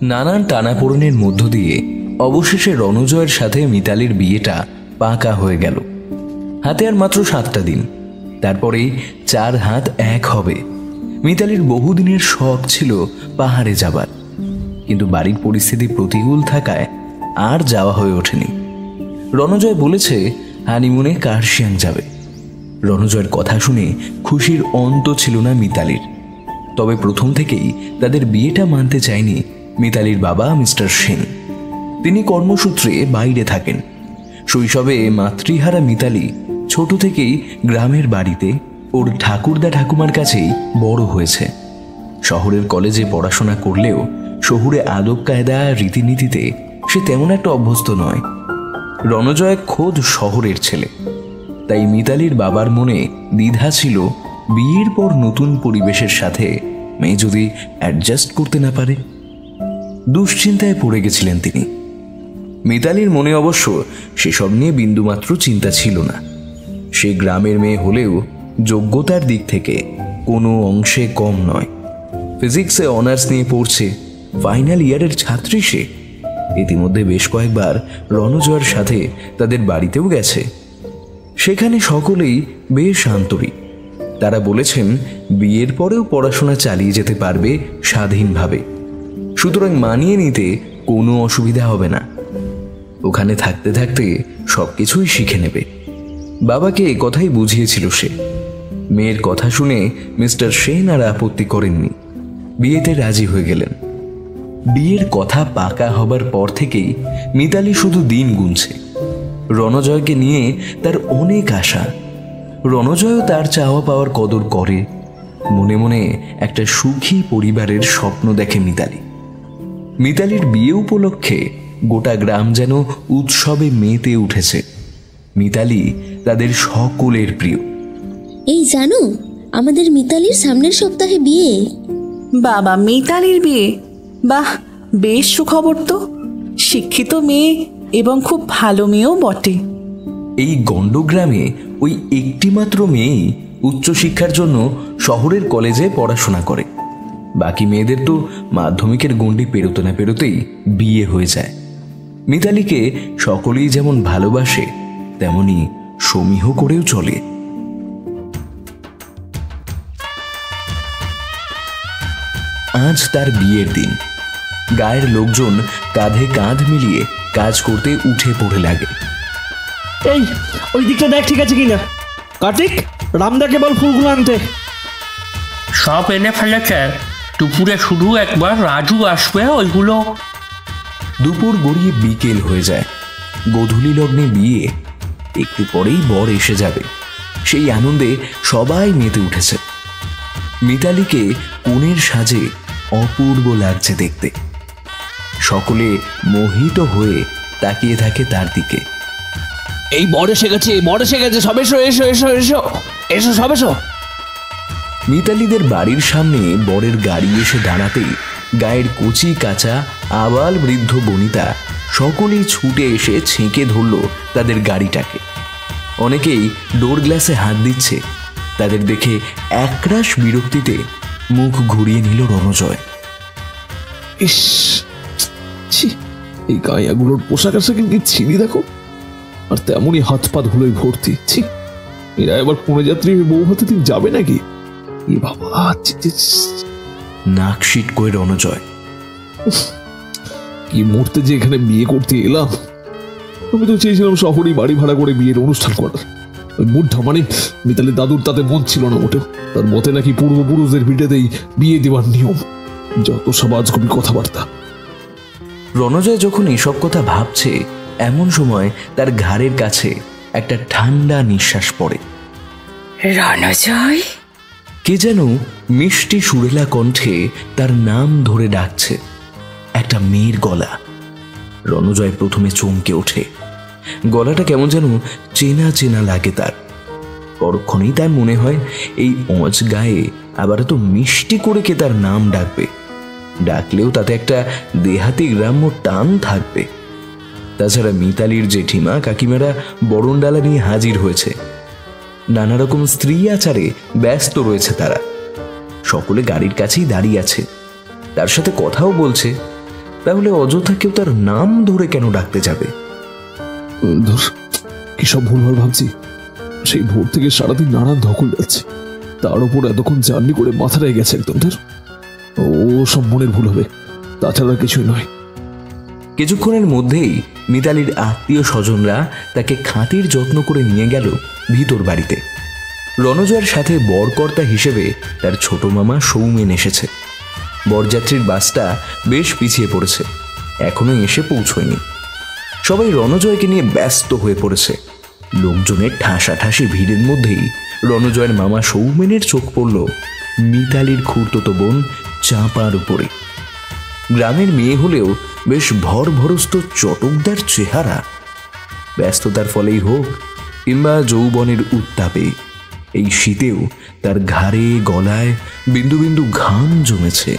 নানান টানাপোড়েনের মধ্য দিয়ে অবশেষে রণজয়ের সাথে মিতালির বিয়েটা পাকা হয়ে গেল। হাতে আর মাত্র 7টা দিন, তারপরেই 4 হাত এক হবে। মিতালির বহুদিনের শখ ছিল পাহাড়ে যাবার, কিন্তু বাড়ির পরিস্থিতি প্রতিকূল থাকায় আর যাওয়া হয়ে ওঠেনি। রণজয় বলেছে হানিমুনে কার্শিয়াং যাবে। রণজয়ের কথা শুনে খুশির অন্ত ছিল না মিতালির। তবে প্রথম থেকেই তাদের বিয়েটা মানতে চায়নি মিতালির বাবা মিস্টার সেন। তিনি কর্মসূত্রে বাইরে থাকেন। শৈশবে মাতৃহারা মিতালি ছোট থেকেই গ্রামের বাড়িতে ওর ঠাকুরদা ঠাকুমার কাছেই বড় হয়েছে। শহরের কলেজে পড়াশোনা করলেও শহুরে আদব কায়দা রীতিনীতিতে সে তেমন একটা অভ্যস্ত নয়। রণজয় খোদ শহরের ছেলে, তাই মিতালির বাবার মনে দ্বিধা ছিল বিয়ের পর নতুন পরিবেশের সাথে মেয়ে যদি অ্যাডজাস্ট করতে না পারে। দুশ্চিন্তায় পড়ে গেছিলেন তিনি। মিতালির মনে অবশ্য সেসব নিয়ে বিন্দুমাত্র চিন্তা ছিল না। সে গ্রামের মেয়ে হলেও যোগ্যতার দিক থেকে কোনো অংশে কম নয়। ফিজিক্সে অনার্স নিয়ে পড়ছে, ফাইনাল ইয়ারের ছাত্রী সে। ইতিমধ্যে বেশ কয়েকবার রণজয়ের সাথে তাদের বাড়িতেও গেছে। সেখানে সকলেই বেশ আন্তরিক। তারা বলেছেন বিয়ের পরেও পড়াশোনা চালিয়ে যেতে পারবে স্বাধীনভাবে, সুতরাং মানিয়ে নিতে কোনো অসুবিধা হবে না। ওখানে থাকতে থাকতে সবকিছুই শিখে নেবে। বাবাকে এ কথাই বুঝিয়েছিল সে। মেয়ের কথা শুনে মিস্টার সেন আর আপত্তি করেননি, বিয়েতে রাজি হয়ে গেলেন। বিয়ের কথা পাকা হবার পর থেকেই মিতালি শুধু দিন গুনছে। রণজয়কে নিয়ে তার অনেক আশা। রণজয়ও তার চাওয়া পাওয়ার কদর করে। মনে মনে একটা সুখী পরিবারের স্বপ্ন দেখে মিতালি। মিতালির বিয়ে উপলক্ষে গোটা গ্রাম যেন উৎসবে মেতে উঠেছে। মিতালি তাদের সকলের প্রিয়। এই জানো, আমাদের মিতালির সামনের সপ্তাহে বিয়ে। বাবা, মিতালির বিয়ে? বাহ, বেশ সুখবর তো। শিক্ষিত মেয়ে এবং খুব ভালো মেয়েও বটে। এই গণ্ডগ্রামে ওই একটিমাত্র মেয়েই উচ্চশিক্ষার জন্য শহরের কলেজে পড়াশোনা করে। বাকি মেয়েদের তো মাধ্যমিকের গণ্ডি পেরোতে না পেরোতেই বিয়ে হয়ে যায়। মিতালিকে সকলেই যেমন ভালোবাসে তেমনি সমীহ করেও চলে। আজ তার বিয়ের দিন। গায়ের লোকজন কাঁধে কাঁধ মিলিয়ে কাজ করতে উঠে পড়ে লাগে। এই ওই দিকটা দেখ ঠিক আছে কিনা। কার্তিক, রামদাকে বল ফুলগুলো আনতে। সব এনে ফেলেছে, দুপুরে শুধু একবার রাজু আসবে ওইগুলো। দুপুর গড়িয়ে বিকেল হয়ে যায়। গোধূলি লগ্নে বিয়ে, একটু পরেই বর এসে যাবে। সেই আনন্দে সবাই মেতে উঠেছে। মিতালিকে কনের সাজে অপূর্ব লাগছে দেখতে। সকলে মোহিত হয়ে তাকিয়ে থাকে তার দিকে। এই বর এসে গেছে, বর এসে গেছে, সব এসো এসো এসো এসো এসো, সব এসো। মিতালিদের বাড়ির সামনে বরের গাড়ি এসে দাঁড়াতেই গায়ের কচি কাঁচা আবাল বৃদ্ধ বনিতা সকলেই ছুটে এসে ছেঁকে ধরল তাদের গাড়িটাকে। অনেকেই ডোর গ্লাসে হাত দিচ্ছে। তাদের দেখে একরাশ বিরক্তিতে মুখ ঘুরিয়ে নিল রণজয়। ইস, এই গায়াগুলোর পোশাক আশাক কি ছিলি দেখো, আর তেমনই হাত পা ধুলোয় ভর্তি। ছি, এরা এবার কোনে যাত্রী বউ হাতে দিন যাবে নাকি? এ বাবা, নাক শীট করে রণজয়। কি মুহূর্তে যে এখানে বিয়ে করতে এলাম। আমি তো চেয়েছিলাম শহরেই বাড়ি ভাড়া করে বিয়ের অনুষ্ঠান করার। ওই বুদ্ধা মানে মিতালির দাদুর তাতে মন ছিল না মোটেও। তার মতে নাকি পূর্বপুরুষদের ভিটেতেই বিয়ে দেওয়ার নিয়ম। যত সব আজগুবি কথাবার্তা। রণজয় যখন এসব কথা ভাবছে এমন সময় তার ঘাড়ের কাছে একটা ঠান্ডা নিঃশ্বাস পড়ে। রণজয়? কে যেন মিষ্টি সুরেলা কণ্ঠে তার নাম ধরে ডাকছে। একটা মেয়ের গলা। রণজয় প্রথমে চমকে ওঠে। গলাটা কেমন যেন চেনা চেনা লাগে তার। পরক্ষণেই তার মনে হয় এই অজ গায়ে আবার এত মিষ্টি করে কে তার নাম ডাকবে। ডাকলেও তাতে একটা দেহাতি গ্রাম্য টান থাকবে। তাছাড়া মিতালির জেঠিমা কাকিমারা বরণডালা নিয়ে হাজির হয়েছে। নানা রকম স্ত্রী আচারে ব্যস্ত রয়েছে তারা। সকলে গাড়ির কাছেই দাঁড়িয়ে আছে, তার সাথে কথাও বলছে। তাহলে অযথা কেউ তার নাম ধরে কেন ডাকতে যাবে? ধর, কি সব ভুলভাল ভাবছি। সেই ভোর থেকে সারাদিন নানান ধকল যাচ্ছে, তার উপর এতক্ষণ জার্নি করে মাথাটাই গেছে একদম। ধর, ও সব মনের ভুল হবে, তাছাড়া কিছুই নয়। কিছুক্ষণের মধ্যেই মিতালির আত্মীয় স্বজনরা তাকে খাতির যত্ন করে নিয়ে গেল ভিতর বাড়িতে। রণজয়ের সাথে বরকর্তা হিসেবে তার ছোট মামা সৌমেন এসেছে। বরযাত্রীর বাসটা বেশ পিছিয়ে পড়েছে, এখনো এসে পৌঁছয়নি। সবাই রণজয়কে নিয়ে ব্যস্ত হয়ে পড়েছে। লোকজনের ঠাসাঠাসি ভিড়ের মধ্যেই রণজয়ের মামা সৌমেনের চোখ পড়ল মিতালির খুড়তুতো বোন চাঁপার উপরে। গ্রামের মেয়ে হলেও বেশ ভরভরস্ত চটকদার চেহারা। ব্যস্ততার ফলেই হোক কিংবা যৌবনের উত্তাপে এই শীতেও তার ঘাড়ে গলায় বিন্দু বিন্দু ঘাম জমেছে।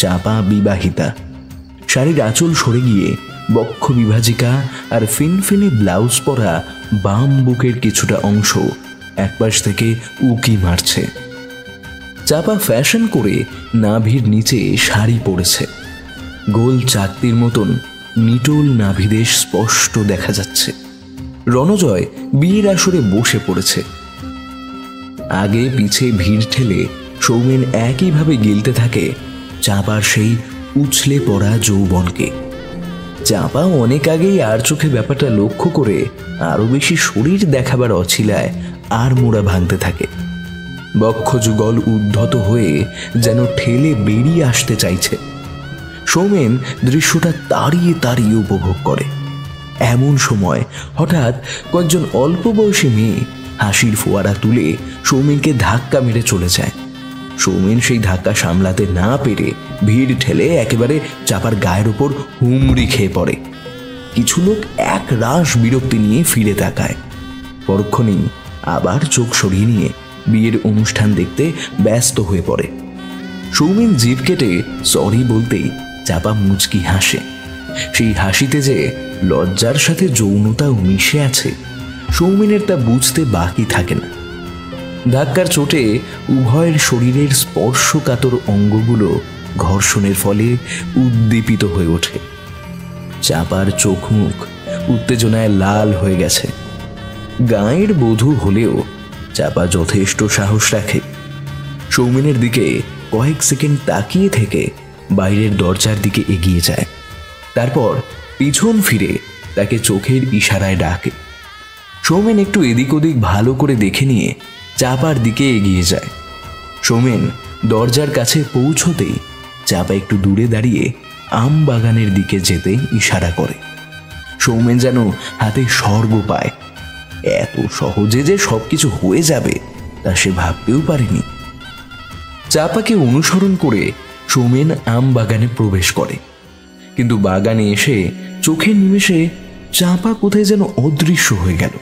চাপা বিবাহিতা, শাড়ির আঁচল সরে গিয়ে বক্ষ বিভাজিকা আর ফিনফিনে ব্লাউজ পরা বাম বুকের কিছুটা অংশ একপাশ থেকে উকি মারছে। চাপা ফ্যাশন করে নাভির নিচে শাড়ি পরেছে। গোল চাকতির মতন নিটোল নাভিদেশ স্পষ্ট দেখা যাচ্ছে। রণজয় বিয়ের আসরে বসে পড়েছে। আগে পিছে ভিড় ঠেলে সৌমেন একইভাবে গিলতে থাকে চাপার সেই উছলে পড়া যৌবনকে। চাপা অনেক আগেই আর চোখে ব্যাপারটা লক্ষ্য করে আরো বেশি শরীর দেখাবার অছিলায় আর মোড়া ভাঙতে থাকে। বক্ষযুগল উদ্ধত হয়ে যেন ঠেলে বেরিয়ে আসতে চাইছে। সৌমেন দৃশ্যটা তাড়িয়ে তাড়িয়ে উপভোগ করে। এমন সময় হঠাৎ কয়েকজন অল্প বয়সী মেয়ে হাসির ফোয়ারা তুলে সৌমেনকে ধাক্কা মেরে চলে যায়। সৌমেন সেই ধাক্কা সামলাতে না পেরে ভিড় ঠেলে একেবারে চাপার গায়ের উপর হুমড়ি খেয়ে পড়ে। কিছু লোক এক রাশ বিরক্তি নিয়ে ফিরে তাকায়। পরক্ষণেই আবার চোখ সরিয়ে নিয়ে বিয়ের অনুষ্ঠান দেখতে ব্যস্ত হয়ে পড়ে। সৌমেন জিভ কেটে সরি বলতেই চাপা মুচকি হাসে। সেই হাসিতে যে লজ্জার সাথে যৌনতাও মিশে আছে সৌমেনের তা বুঝতে বাকি থাকে না। ধাক্কার চোটে উভয়ের শরীরের স্পর্শকাতর অঙ্গগুলো ঘর্ষণের ফলে উদ্দীপিত হয়ে ওঠে। চাপার চোখ মুখ উত্তেজনায় লাল হয়ে গেছে। গাঁয়ের বধূ হলেও চাপা যথেষ্ট সাহস রাখে। সৌমেনের দিকে কয়েক সেকেন্ড তাকিয়ে থেকে বাইরের দরজার দিকে এগিয়ে যায়। তারপর পিছন ফিরে তাকে চোখের ইশারায় ডাকে। সৌমেন একটু এদিক ওদিক ভালো করে দেখে নিয়ে চাপার দিকে এগিয়ে যায়। সৌমেন দরজার কাছে পৌঁছতেই চাপা একটু দূরে দাঁড়িয়ে আম বাগানের দিকে যেতে ইশারা করে। সৌমেন যেন হাতে স্বর্গ পায়। এত সহজে যে সবকিছু হয়ে যাবে তা সে ভাবতেও পারেনি। চাপাকে অনুসরণ করে সৌমেন আম বাগানে প্রবেশ করে, কিন্তু বাগানে এসে চোখের নিমেষে চাপা কোথায় যেন অদৃশ্য হয়ে গেল।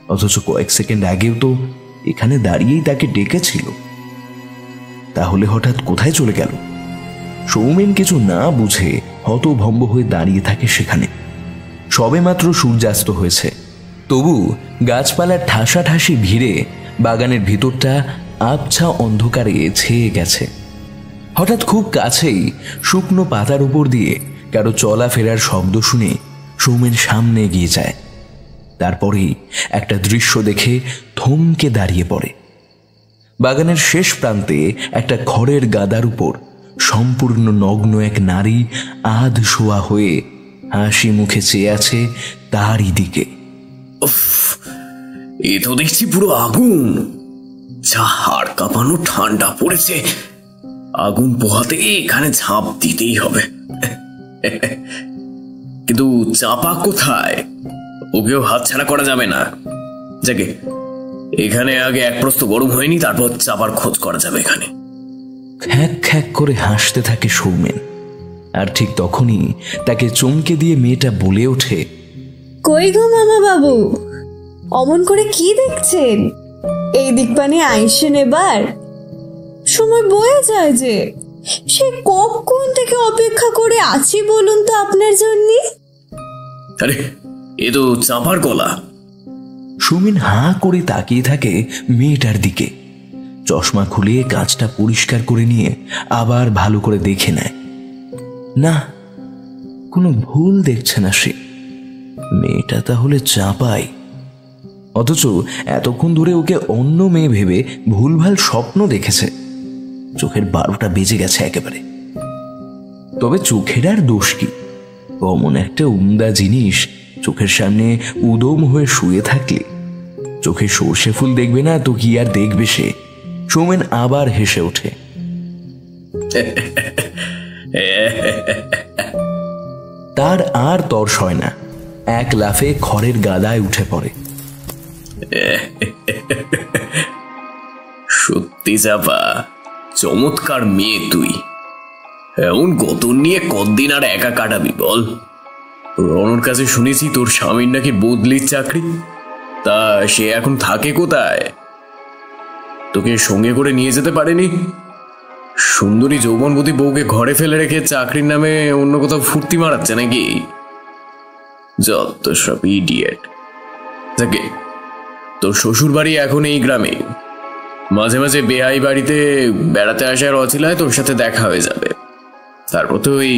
অথচ কয়েক সেকেন্ড আগেও তো এখানে দাঁড়িয়েই তাকে ডেকেছিল। তাহলে হঠাৎ কোথায় চলে গেল? সৌমেন কিছু না বুঝে হতভম্ব হয়ে দাঁড়িয়ে থাকে সেখানে। সবেমাত্র সূর্যাস্ত হয়েছে, তবু গাছপালার ঠাসাঠাসি ভিড়ে বাগানের ভিতরটা আবছা অন্ধকারে ছেয়ে গেছে। হঠাৎ খুব কাছেই শুকনো পাতার উপর দিয়ে কারো চলাফেরার শব্দ শুনে সৌমেন সামনে এগিয়ে যায়। তারপরেই একটা দৃশ্য দেখে থমকে দাঁড়িয়ে পড়ে। বাগানের শেষ প্রান্তে একটা খড়ের গাদার উপর সম্পূর্ণ নগ্ন এক নারী আধ শোয়া হয়ে হাসি মুখে চেয়ে আছে তারই দিকে। এ তো দেখছি পুরো আগুন, যা হাড় কাঁপানো ঠান্ডা পড়েছে। আগুন পোহাতে এখানে ঝাঁপ দিতেই হবে। কিন্তু চাপা কোথায়? ওকেও হাতছাড়া করা যাবে না। যাকে এখানে আগে এক প্রস্ত গরম হয়নি, তারপর চাপার খোঁজ করা যাবে এখানে। খ্যাক খ্যাক করে হাসতে থাকে সৌমেন। আর ঠিক তখনই তাকে চমকে দিয়ে মেয়েটা বলে ওঠে, কই গো মামা বাবু, অমন করে কি দেখছেন? এই দিক পানে আইসেন এবার, সময় বয়ে যায় যে। সে কখন থেকে অপেক্ষা করে আছি বলুন তো আপনার জন্য। আরে এ তো চাপার গলা। সৌমেন হাঁ করে তাকিয়ে থাকে মেয়েটার দিকে। চশমা খুলে কাঁচটা পরিষ্কার করে নিয়ে আবার ভালো করে দেখে নেয়। না, কোনো ভুল দেখছে না সে। মেয়েটা তাহলে চাপাই। অথচ এতক্ষণ ধরে ওকে অন্য মেয়ে ভেবে ভুলভাল স্বপ্ন দেখেছে। চোখের 12টা বেজে গেছে একেবারে। তবে চোখের আর দোষ কি? অমন একটা উমদা জিনিস চোখের সামনে উদম হয়ে শুয়ে থাকলে চোখে সর্ষে ফুল দেখবে না তো কি আর দেখবে সে? সৌমেন আবার হেসে ওঠে। তার আর তর্স হয় না, এক লাফে খড়ের গাদায় উঠে পড়ে। সত্যি চাপা, চমৎকার মেয়ে তুই। এমন গতন নিয়ে কতদিন আর একা কাটাবি বল? রনর কাছে শুনেছি তোর স্বামীর নাকি বদলির চাকরি। তা সে এখন থাকে কোথায়? তোকে সঙ্গে করে নিয়ে যেতে পারেনি? সুন্দরী যৌবনবতী বউকে ঘরে ফেলে রেখে চাকরির নামে অন্য কোথাও ফুর্তি মারাচ্ছে নাকি? যত সব ইডিয়েট। থাকে, তোর শ্বশুর বাড়ি এখন এই গ্রামে। মাঝে মাঝে বেহাই বাড়িতে বেড়াতে আসার অছিলায় তোর সাথে দেখা হয়ে যাবে। তারপর তো ওই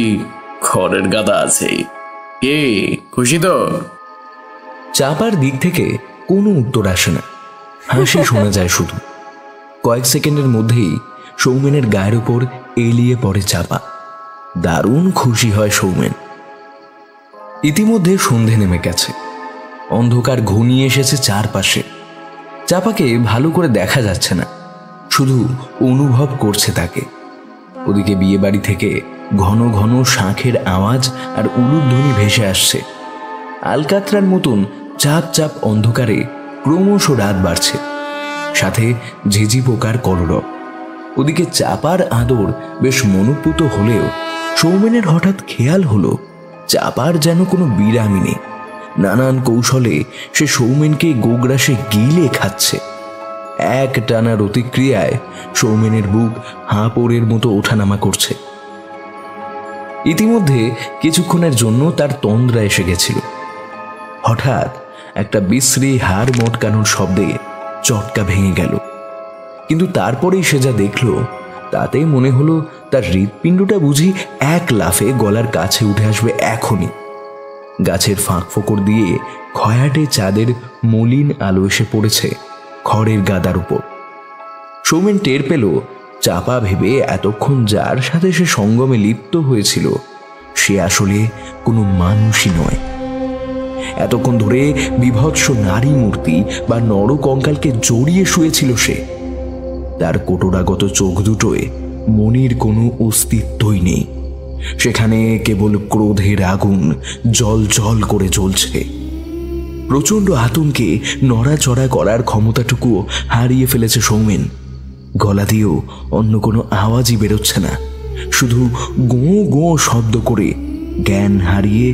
খড়ের গাদা আছেই। কে খুশি তো? চাপার দিক থেকে কোনো উত্তর আসে না, হাসি শোনা যায় শুধু। কয়েক সেকেন্ডের মধ্যেই সৌমেনের গায়ের উপর এলিয়ে পড়ে চাপা। দারুণ খুশি হয় সৌমেন। ইতিমধ্যে সন্ধে নেমে গেছে, অন্ধকার ঘনিয়ে এসেছে চারপাশে। চাপাকে ভালো করে দেখা যাচ্ছে না, শুধু অনুভব করছে তাকে। ওদিকে বিয়ে বাড়ি থেকে ঘন ঘন শাঁখের আওয়াজ আর উলুধ্বনি ভেসে আসছে। আলকাতরার মতন চাপ চাপ অন্ধকারে ক্রমশ রাত বাড়ছে, সাথে ঝিঝি পোকার কলরব। ওদিকে চাপার আদর বেশ মনোপুত হলেও সৌমেনের হঠাৎ খেয়াল হলো চাপার যেন কোনো বিরামই নেই। নানান কৌশলে সে সৌমেনকে গোগ্রাসে গিলে খাচ্ছে। এক টানা প্রতিক্রিয়ায় সৌমেনের বুক হাঁপড়ের মতো ওঠানামা করছে। ইতিমধ্যে কিছুক্ষণের জন্য তার তন্দ্রা এসে গেছিল। হঠাৎ একটা বিশ্রী হাড় মটকানোর শব্দে চটকা ভেঙে গেল। কিন্তু তারপরেই সে যা দেখল তাতে মনে হলো তার হৃৎপিণ্ডটা বুঝি এক লাফে গলার কাছে উঠে আসবে এখনই। গাছের ফাঁক ফোকর দিয়ে খয়াটে চাঁদের মলিন আলো এসে পড়েছে খড়ের গাদার উপর। সৌমেন টের পেল চাপা ভেবে এতক্ষণ যার সাথে সে সঙ্গমে লিপ্ত হয়েছিল সে আসলে কোনো মানুষই নয়। এতক্ষণ ধরে বিভৎস নারী মূর্তি বা নরকঙ্কালকে জড়িয়ে শুয়েছিল সে। তার কোটরাগত চোখ দুটোয় মনির কোনো অস্তিত্বই নেই, সেখানে কেবল ক্রোধের আগুন জল জল করে জ্বলছে। প্রচণ্ড আতঙ্কে নড়াচড়া করার ক্ষমতাটুকুও হারিয়ে ফেলেছে সৌমেন। গলা দিয়েও অন্য কোনো আওয়াজই বেরোচ্ছে না, শুধু গোঁ গোঁ শব্দ করে জ্ঞান হারিয়ে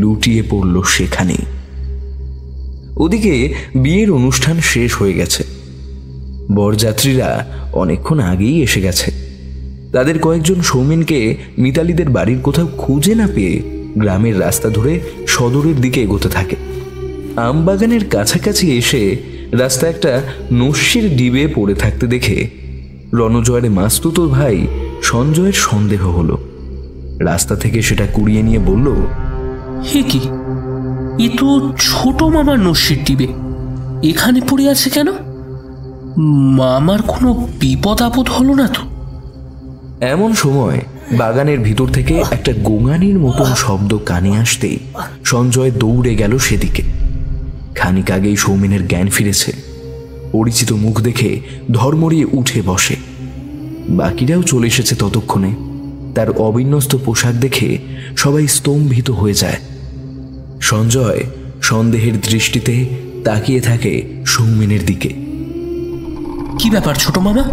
লুটিয়ে পড়ল সেখানে। ওদিকে বিয়ের অনুষ্ঠান শেষ হয়ে গেছে। বরযাত্রীরা অনেকক্ষণ আগেই এসে গেছে। তাদের কয়েকজন সৌমেনকে মিতালিদের বাড়ির কোথাও খুঁজে না পেয়ে গ্রামের রাস্তা ধরে সদরের দিকে এগোতে থাকে। আমবাগানের কাছাকাছি এসে রাস্তা একটা নস্যির ডিবে পড়ে থাকতে দেখে রণজয়ের মাস্তুতো ভাই সঞ্জয়ের সন্দেহ হলো। রাস্তা থেকে সেটা কুড়িয়ে নিয়ে বলল, হে কি, এ তো ছোট মামার নস্যির ডিবে, এখানে পড়ে আছে কেন? মামার কোনো বিপদ আপদ হলো না তো? এমন সময় বাগানের ভিতর থেকে একটা গোঙানির মতন শব্দ কানে আসতেই সঞ্জয় দৌড়ে গেল সেদিকে। খানিক আগেই সৌমেনের জ্ঞান ফিরেছে। পরিচিত মুখ দেখে ধর্মড়িয়ে উঠে বসে। বাকিরাও চলে এসেছে ততক্ষণে। তার অবিন্যস্ত পোশাক দেখে সবাই স্তম্ভিত হয়ে যায়। সঞ্জয় সন্দেহের দৃষ্টিতে তাকিয়ে থাকে সৌমেনের দিকে। কি ব্যাপার ছোট মামা,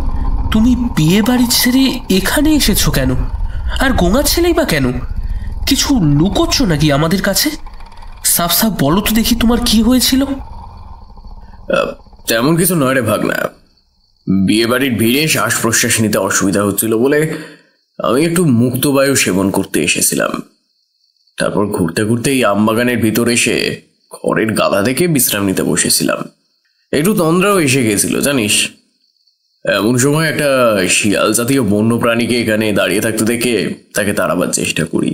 তুমি বিয়ে বাড়ি ছেড়ে এখানে এসেছো কেন? আর গোঙা ছেলেই বা কেন? কিছু লুকোচ্ছ নাকি আমাদের কাছে? সাফ সাফ বলো তো দেখি, তোমার কি হয়েছিল? তেমন কিছু নয় রে ভাগনা। বিয়ে বাড়ির ভিড়ে শ্বাস প্রশ্বাস নিতে অসুবিধা হচ্ছিল বলে আমি একটু মুক্ত বায়ু সেবন করতে এসেছিলাম। তারপর ঘুরতে ঘুরতে এই আমবাগানের ভিতরে এসে খড়ের গাদা দেখে বিশ্রাম নিতে বসেছিলাম। একটু তন্দ্রাও এসে গেছিল জানিস। এমন সময় একটা শিয়াল জাতীয় বন্য প্রাণীকে এখানে দাঁড়িয়ে থাকতে দেখে তাকে তাড়াবার চেষ্টা করি,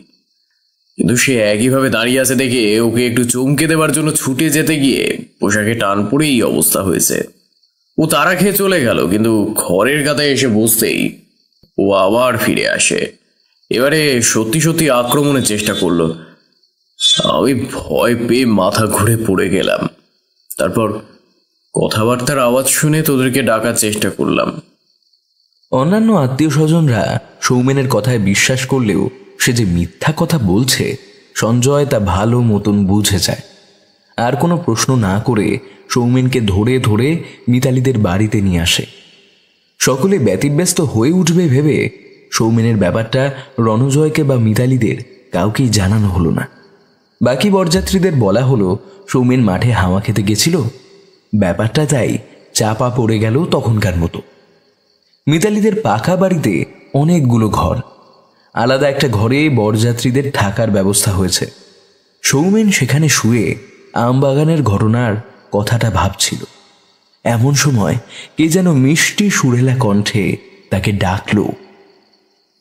কিন্তু সে একইভাবে দাঁড়িয়ে আছে দেখে ওকে একটু চমকে দেওয়ার জন্য ছুটে যেতে গিয়ে পোশাকে টান পড়েই অবস্থা হয়েছে। ও তাড়া খেয়ে চলে গেল, কিন্তু ঘরের কাতায় এসে বসতেই ও আবার ফিরে আসে। এবারে সত্যি সত্যি আক্রমণের চেষ্টা করলো। আমি ভয় পেয়ে মাথা ঘুরে পড়ে গেলাম। তারপর কথাবার্তার আওয়াজ শুনে তোদেরকে ডাকার চেষ্টা করলাম। অন্যান্য আত্মীয় স্বজনরা সৌমেনের কথায় বিশ্বাস করলেও সে যে মিথ্যা কথা বলছে সঞ্জয় তা ভালো মতন বুঝে যায়। আর কোনো প্রশ্ন না করে সৌমেনকে ধরে ধরে মিতালিদের বাড়িতে নিয়ে আসে। সকলে ব্যতিব্যস্ত হয়ে উঠবে ভেবে সৌমেনের ব্যাপারটা রণজয়কে বা মিতালিদের কাউকেই জানানো হলো না। বাকি বরযাত্রীদের বলা হলো সৌমেন মাঠে হাওয়া খেতে গেছিল, ব্যাপারটা তাই চাপা পড়ে গেল তখনকার মতো। মিতালিদের পাকা বাড়িতে অনেকগুলো ঘর, আলাদা একটা ঘরে বরযাত্রীদের থাকার ব্যবস্থা হয়েছে। সৌমেন সেখানে শুয়ে আমবাগানের ঘটনার কথাটা ভাবছিল। এমন সময় কে যেন মিষ্টি সুরেলা কণ্ঠে তাকে ডাকলো,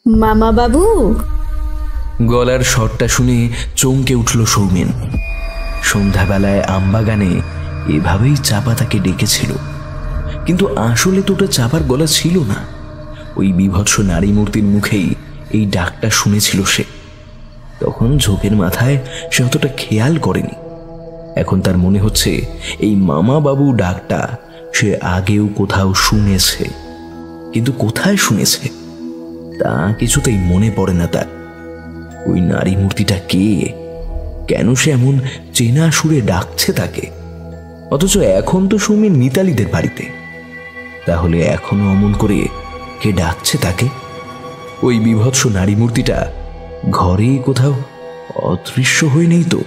মামা বাবু। গলার স্বরটা শুনে চমকে উঠল সৌমেন। সন্ধ্যাবেলায় আমবাগানে এভাবেই চাপা তাকে ডেকেছিল, কিন্তু আসলে তো ওটা চাপার গলা ছিল না। ওই বিভৎস নারী মূর্তির মুখেই এই ডাকটা শুনেছিল সে। তখন ঝোঁকের মাথায় সে অতটা খেয়াল করেনি। এখন তার মনে হচ্ছে এই মামা বাবু ডাকটা সে আগেও কোথাও শুনেছে, কিন্তু কোথায় শুনেছে তা কিছুতেই মনে পড়ে না তার। ওই নারী মূর্তিটা কে? কেন সে এমন চেনা সুরে ডাকছে তাকে? অথচ এখন তো সৌমেন মিতালিদের বাড়িতে। তাহলে এখনো অমন করে কে ডাকছে তাকে? ওই বিভৎস নারী মূর্তিটা ঘরেই কোথাও অদৃশ্য হয়ে নেই তো?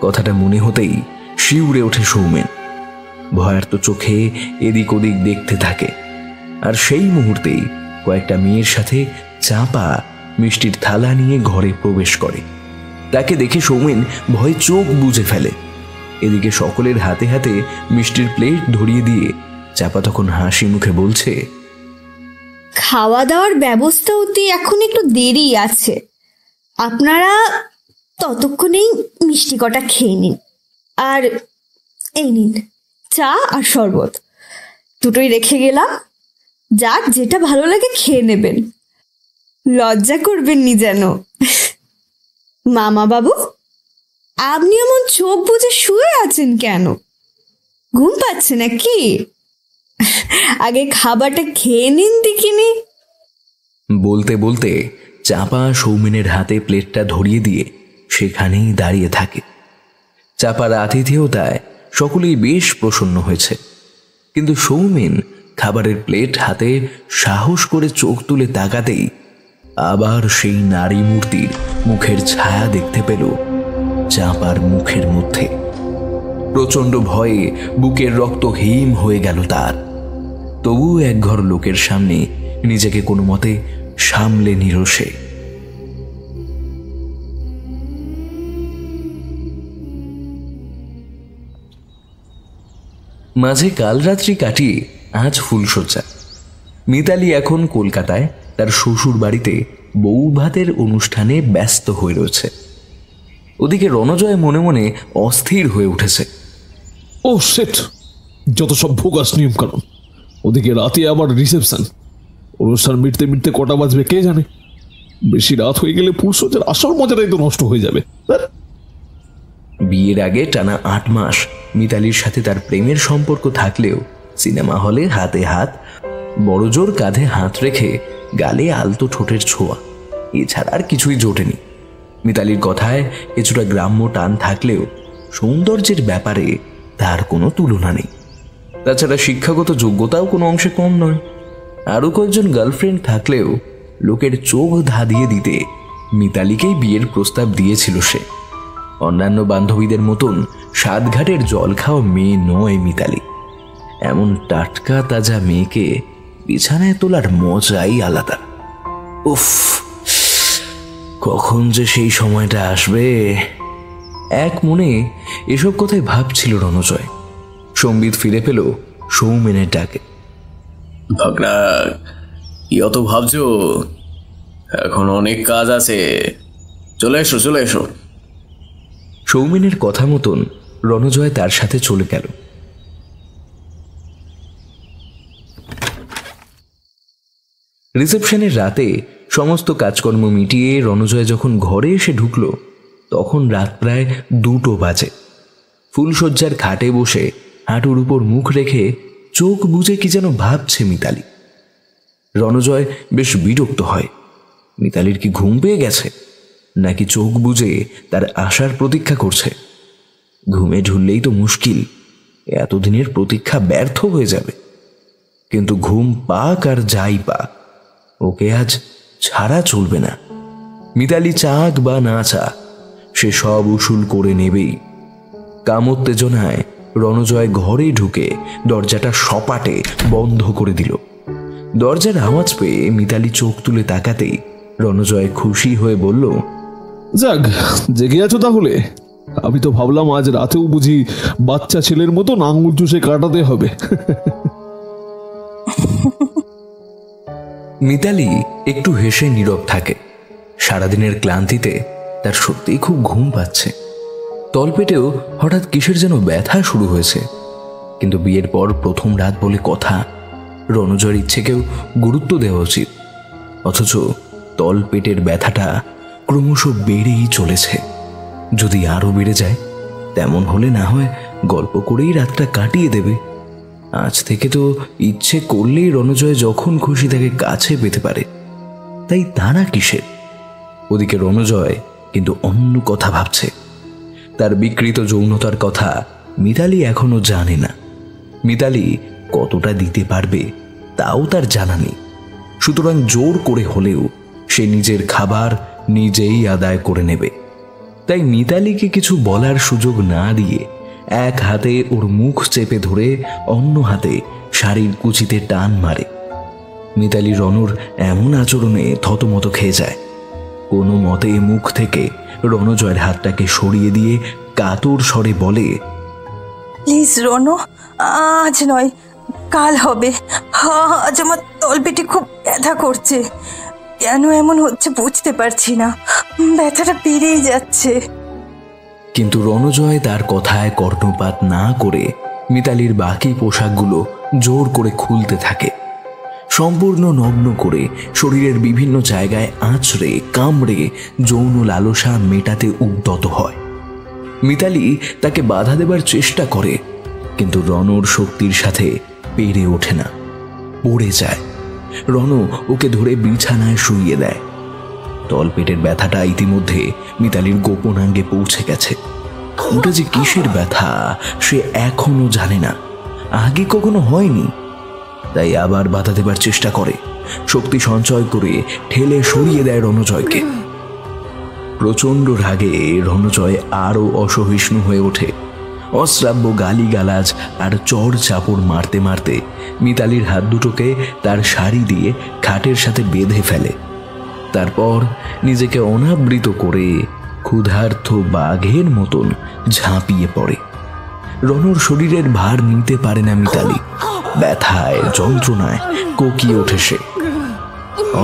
কথাটা মনে হতেই শিউরে ওঠে সৌমেন। ভয়ার্ত চোখে এদিক ওদিক দেখতে থাকে। আর সেই মুহূর্তেই কয়েকটা মেয়ের সাথে চাপা মিষ্টির থালা নিয়ে ঘরে প্রবেশ করে। তাকে দেখে সৌমেন ভয়ে চোখ বুজে ফেলে। এদিকে সকলের হাতে হাতে মিষ্টির প্লেট ধরিয়ে দিয়ে চাপা তখন হাসি মুখে বলছে, খাওয়া দাওয়ার ব্যবস্থা হতে এখন একটু দেরি আছে, আপনারা ততক্ষণেই মিষ্টি কটা খেয়ে নিন। আর এই নিন চা আর শরবত, দুটোই রেখে গেলাম, যাক যেটা ভালো লাগে খেয়ে নেবেন, লজ্জা করবেন নি যেন। মামা বাবু, আপনি এমন চোখ বুজে শুয়ে আছেন কেন? ঘুম পাচ্ছে নাকি? আগে খাবারটা খেয়ে নিন দেখিনি। বলতে বলতে চাপা সৌমেনের হাতে প্লেটটা ধরিয়ে দিয়ে সেখানেই দাঁড়িয়ে থাকে। চাপার আতিথেয়তায় সকলেই বেশ প্রসন্ন হয়েছে, কিন্তু সৌমেন খাবারের প্লেট হাতে সাহস করে চোখ তুলে তাকাতেই আবার সেই নারী মূর্তির মুখের ছায়া দেখতে পেল চাপার মুখের মধ্যে। প্রচণ্ড ভয়ে বুকের রক্ত হিম হয়ে গেল তার। তবুও একঘর লোকের সামনে নিজেকে কোনো মতে সামলে নিল সে। মাঝে কাল রাত্রি কাটিয়ে আজ ফুলশয্যা। মিতালি এখন কলকাতায় তার শ্বশুর বাড়িতে বউ ভাতের অনুষ্ঠানে ব্যস্ত হয়ে রয়েছে। ওদিকে রণজয় মনে মনে অস্থির হয়ে উঠেছে। ও সেট, যত সব ভোগাস নিয়ম কানুন। ওদিকে রাতে আবার রিসেপশন, অনুষ্ঠান মিটতে মিটতে কটা বাজবে কে জানে। বেশি রাত হয়ে গেলে ফুলসজ্জার আসল মজাটাই তো নষ্ট হয়ে যাবে। বিয়ের আগে টানা 8 মাস মিতালির সাথে তার প্রেমের সম্পর্ক থাকলেও সিনেমা হলে হাতে হাত, বড়জোর কাঁধে হাত রেখে গালে আলতো ঠোঁটের ছোঁয়া, এছাড়া আর কিছুই জোটেনি। মিতালির কথায় কিছুটা গ্রাম্য টান থাকলেও সৌন্দর্যের ব্যাপারে তার কোনো তুলনা নেই। তাছাড়া শিক্ষাগত যোগ্যতাও কোনো অংশে কম নয়। আরও কয়েকজন গার্লফ্রেন্ড থাকলেও লোকের চোখ ধাঁধিয়ে দিতে মিতালিকেই বিয়ের প্রস্তাব দিয়েছিল সে। অন্যান্য বান্ধবীদের মতন সাতঘাটের জল খাওয়া মেয়ে নয় মিতালি। এমন টাটকা তাজা মেয়েকে বিছানায় তোলার মজাই আলাদা। উফ, কখন যে সেই সময়টা আসবে। এক মনে এসব কথাই ভাবছিল রণজয়। সম্বিত ফিরে পেল সৌমেনের ডাকে। ভাগনা, কি অত ভাবছো? এখন অনেক কাজ আছে, চলে এসো চলে এসো। সৌমেনের কথা মতন রণজয় তার সাথে চলে গেল। রিসেপশনের রাতে সমস্ত কাজকর্ম মিটিয়ে রণজয় যখন ঘরে এসে ঢুকল, তখন রাত প্রায় 2টো বাজে। ফুলশয্যার খাটে বসে হাঁটুর উপর মুখ রেখে চোখ বুজে কি যেন ভাবছে মিতালি। রণজয় বেশ বিরক্ত হয়। মিতালির কি ঘুম পেয়ে গেছে, নাকি চোখ বুজে তার আসার প্রতীক্ষা করছে? ঘুমে ঝুললেই তো মুশকিল, এতদিনের প্রতীক্ষা ব্যর্থ হয়ে যাবে। কিন্তু ঘুম পাক আর যাই পাক, ওকে আজ ছাড়া চলবে না। মিতালি চাক বা না চাক, সে সব উসুল করে নেবেই। কামোত্তেজনায় রণজয় ঘরে ঢুকে দরজাটা সপাটে বন্ধ করে দিল। দরজার আওয়াজ পেয়ে মিতালি চোখ তুলে তাকাতেই রণজয় খুশি হয়ে বলল, যাক, জেগে আছো তাহলে? আমি তো ভাবলাম আজ রাতেও বুঝি বাচ্চা ছেলের মতো আঙুল চুষে কাটাতে হবে। মিতালি একটু হেসে নীরব থাকে। সারাদিনের ক্লান্তিতে তার সত্যিই খুব ঘুম পাচ্ছে। তলপেটেও হঠাৎ কিসের যেন ব্যথা শুরু হয়েছে। কিন্তু বিয়ের পর প্রথম রাত বলে কথা, রণজয়ের ইচ্ছেকেও গুরুত্ব দেওয়া উচিত। অথচ তলপেটের ব্যথাটা ক্রমশ বেড়েই চলেছে। যদি আরো বেড়ে যায়, তেমন হলে না হয় গল্প করেই রাতটা কাটিয়ে দেবে। আজ থেকে তো ইচ্ছে করলেই রণজয় যখন খুশি তাকে কাছে পেতে পারে। তাই তারা কিসের? ওদিকে রণজয় কিন্তু অন্য কথা ভাবছে। তার বিকৃত যৌনতার কথা মিতালি এখনো জানে না। মিতালি কতটা দিতে পারবে তাও তার জানা নেই। সুতরাং জোর করে হলেও সে নিজের খাবার নিজেই আদায় করে নেবে। তাই মিতালিকে কিছু বলার সুযোগ না দিয়ে এক হাতে ওর মুখ চেপে ধরে অন্য হাতে শাড়ির কুচিতে টান মারে। মিতালি রণর এমন আচরণে থতমত খেয়ে যায়। কোনো মতে মুখ থেকে রণজয়ের হাতটাকে সরিয়ে দিয়ে কাতর স্বরে বলে, প্লিজ রনু, আজ নয়, কাল হবে। আজ আমার তলপেটে খুব ব্যথা করছে। কেন এমন হচ্ছে বুঝতে পারছি না, ব্যথাটা বেড়েই যাচ্ছে। কিন্তু রণজয় তার কথায় কর্ণপাত না করে মিতালির বাকি পোশাকগুলো জোর করে খুলতে থাকে। সম্পূর্ণ নগ্ন করে শরীরের বিভিন্ন জায়গায় আঁচড়ে কামড়ে যৌন লালসা মেটাতে উদ্যত হয়। মিতালি তাকে বাধা দেবার চেষ্টা করে, কিন্তু রণর শক্তির সাথে পেরে ওঠে না, পড়ে যায়। রণ ওকে ধরে বিছানায় শুইয়ে দেয়। তলপেটের ব্যথাটা ইতিমধ্যে মিতালির গোপনাঙ্গে পৌঁছে গেছে। ওটা যে কিসের ব্যথা সে এখনো জানে না, আগে কখনো হয়নি। তাই আবার বাধা দেবার চেষ্টা করে, শক্তি সঞ্চয় করে ঠেলে সরিয়ে দেয় রণজয়কে। প্রচন্ড রাগে রণজয় আরো অসহিষ্ণু হয়ে ওঠে। অশ্রাব্য গালিগালাজ আর চড় চাপড় মারতে মারতে মিতালির হাত দুটোকে তার শাড়ি দিয়ে খাটের সাথে বেঁধে ফেলে। তারপর নিজেকে অনাবৃত করে ক্ষুধার্ত বাঘের মতন ঝাঁপিয়ে পড়ে। রণর শরীরের ভার নিতে পারে না মিতালি। ব্যথায় যন্ত্রণায় কোকিয়ে ওঠে সে।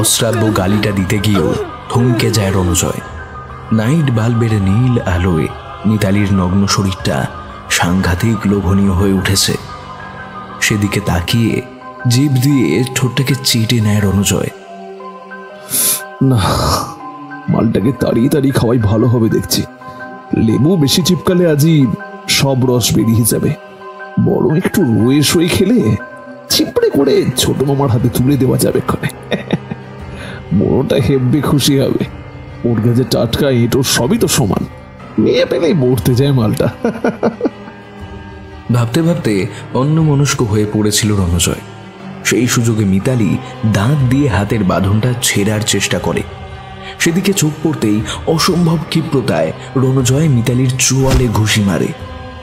অশ্রাব্য গালিটা দিতে গিয়েও থমকে যায় রণজয়। নাইট বাল্বের নীল আলোয় মিতালির নগ্ন শরীরটা সাংঘাতিক লোভনীয় হয়ে উঠেছে। সেদিকে তাকিয়ে জিভ দিয়ে ঠোঁটটাকে চেটে নেয় রণজয়। না, মালটাকে তাড়িয়ে তাড়িয়ে খাওয়াই ভালো হবে দেখছি। লেবু বেশি চিপকালে আজই সব রস বেরিয়ে যাবে। বরং একটু রয়ে সয়ে খেলে চিপড়ে করে ছোট মামার হাতে তুলে দেওয়া যাবে। বড়টা হেব্বে খুশি হবে। ওর কাছে টাটকা এঁটো সবই তো সমান। মেয়ে পেলেই মরতে যায় মালটা। ভাবতে ভাবতে অন্যমনস্ক হয়ে পড়েছিল রণজয়। সেই সুযোগে মিতালি দাঁত দিয়ে হাতের বাঁধনটা ছেঁড়ার চেষ্টা করে। সেদিকে চোখ পড়তেই অসম্ভব ক্ষিপ্রতায় রণজয় মিতালির চোয়ালে ঘুষি মারে।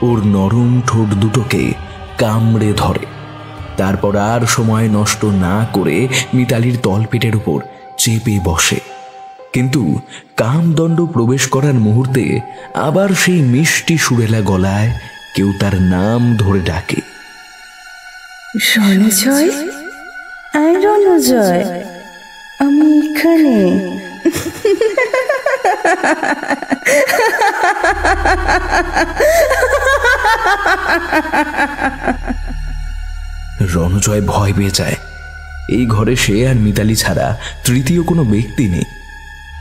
ওর নরম ঠোঁট দুটোকে কামড়ে ধরে। তারপর আর সময় নষ্ট না করে মিতালির তলপেটের উপর চেপে বসে। কিন্তু কামদণ্ড প্রবেশ করার মুহূর্তে আবার সেই মিষ্টি সুরেলা গলায় কেউ তার নাম ধরে ডাকে, রণজয়, আয় রণজয়, আমি এখানে। রণজয় ভয় পেয়ে যায়। এই ঘরে সে আর মিতালি ছাড়া তৃতীয় কোনো ব্যক্তি নেই।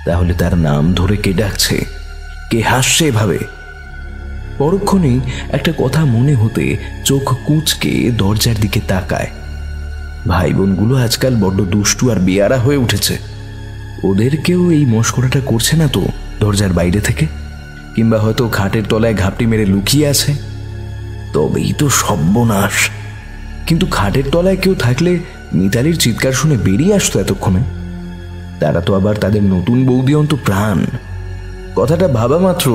তাহলে তার নাম ধরে কে ডাকছে, কে হাসছে এভাবে? পরক্ষণেই একটা কথা মনে হতে চোখ কুঁচকে দরজার দিকে তাকায়। ভাই বোনগুলো আজকাল বড্ড দুষ্টু আর বেয়ারা হয়ে উঠেছে। ওদের কেউ এই মশকরাটা করছে না তো দরজার বাইরে থেকে? কিংবা হয়তো খাটের তলায় ঘাপটি মেরে লুকিয়ে আছে? তবেই তো সর্বনাশ। কিন্তু খাটের তলায় কেউ থাকলে মিতালির চিৎকার শুনে বেরিয়ে আসতো এতক্ষণে। তারা তো আবার তাদের নতুন বৌদি অন্ত প্রাণ। কথাটা ভাবা মাত্র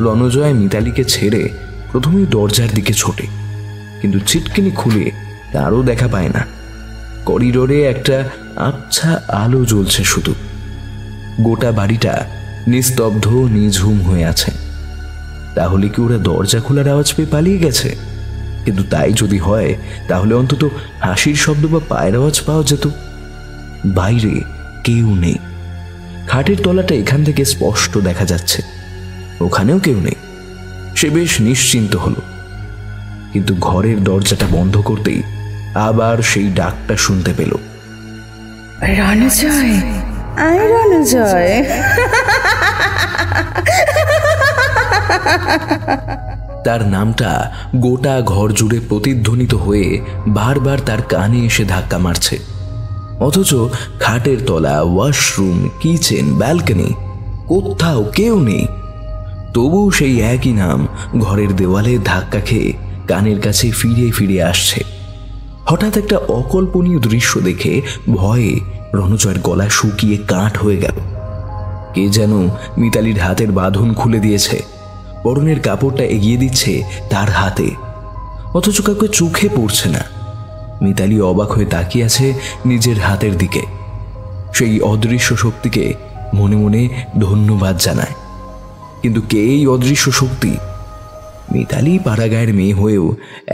রণজয় মিতালিকে ছেড়ে প্রথমেই দরজার দিকে ছোটে, কিন্তু ছিটকিনি খুলে তারও দেখা পায় না। করিডোরে একটা আবছা আলো জ্বলছে শুধু। গোটা বাড়িটা নিস্তব্ধ নিঝুম হয়ে আছে। তাহলে কি ওরা দরজা খোলার আওয়াজ পেয়ে পালিয়ে গেছে? কিন্তু তাই যদি হয় তাহলে অন্তত হাসির শব্দ বা পায়ের আওয়াজ পাওয়া যেত। বাইরে কেউ নেই। খাটের তলাটা এখান থেকে স্পষ্ট দেখা যাচ্ছে, ওখানেও কেউ নেই। সে বেশ নিশ্চিন্ত হলো। কিন্তু ঘরের দরজাটা বন্ধ করতেই আবার সেই ডাকটা শুনতে পেল। রণজয়, আয় রণজয়। তার নামটা গোটা ঘর জুড়ে প্রতিধ্বনিত হয়ে বারবার তার কানে এসে ধাক্কা মারছে। অথচ খাটের তলা, ওয়াশরুম, কিচেন, ব্যালকনি কোথাও কেউ নেই। তবুও সেই একই নাম ঘরের দেওয়ালে ধাক্কা খেয়ে কানের কাছে ফিরে ফিরে আসছে। হঠাৎ একটা অকল্পনীয় দৃশ্য দেখে ভয়ে রণজয়ের গলা শুকিয়ে কাঠ হয়ে গেল। কে যেন মিতালির হাতের বাঁধন খুলে দিয়েছে, পরনের কাপড়টা এগিয়ে দিচ্ছে তার হাতে, অথচ কাউকে চোখে পড়ছে না। মিতালি অবাক হয়ে তাকিয়ে আছে নিজের হাতের দিকে। সেই অদৃশ্য শক্তিকে মনে মনে ধন্যবাদ জানায়। কিন্তু কে এই অদৃশ্য শক্তি? মিতালি পাড়াগাঁয়ের মেয়ে হয়েও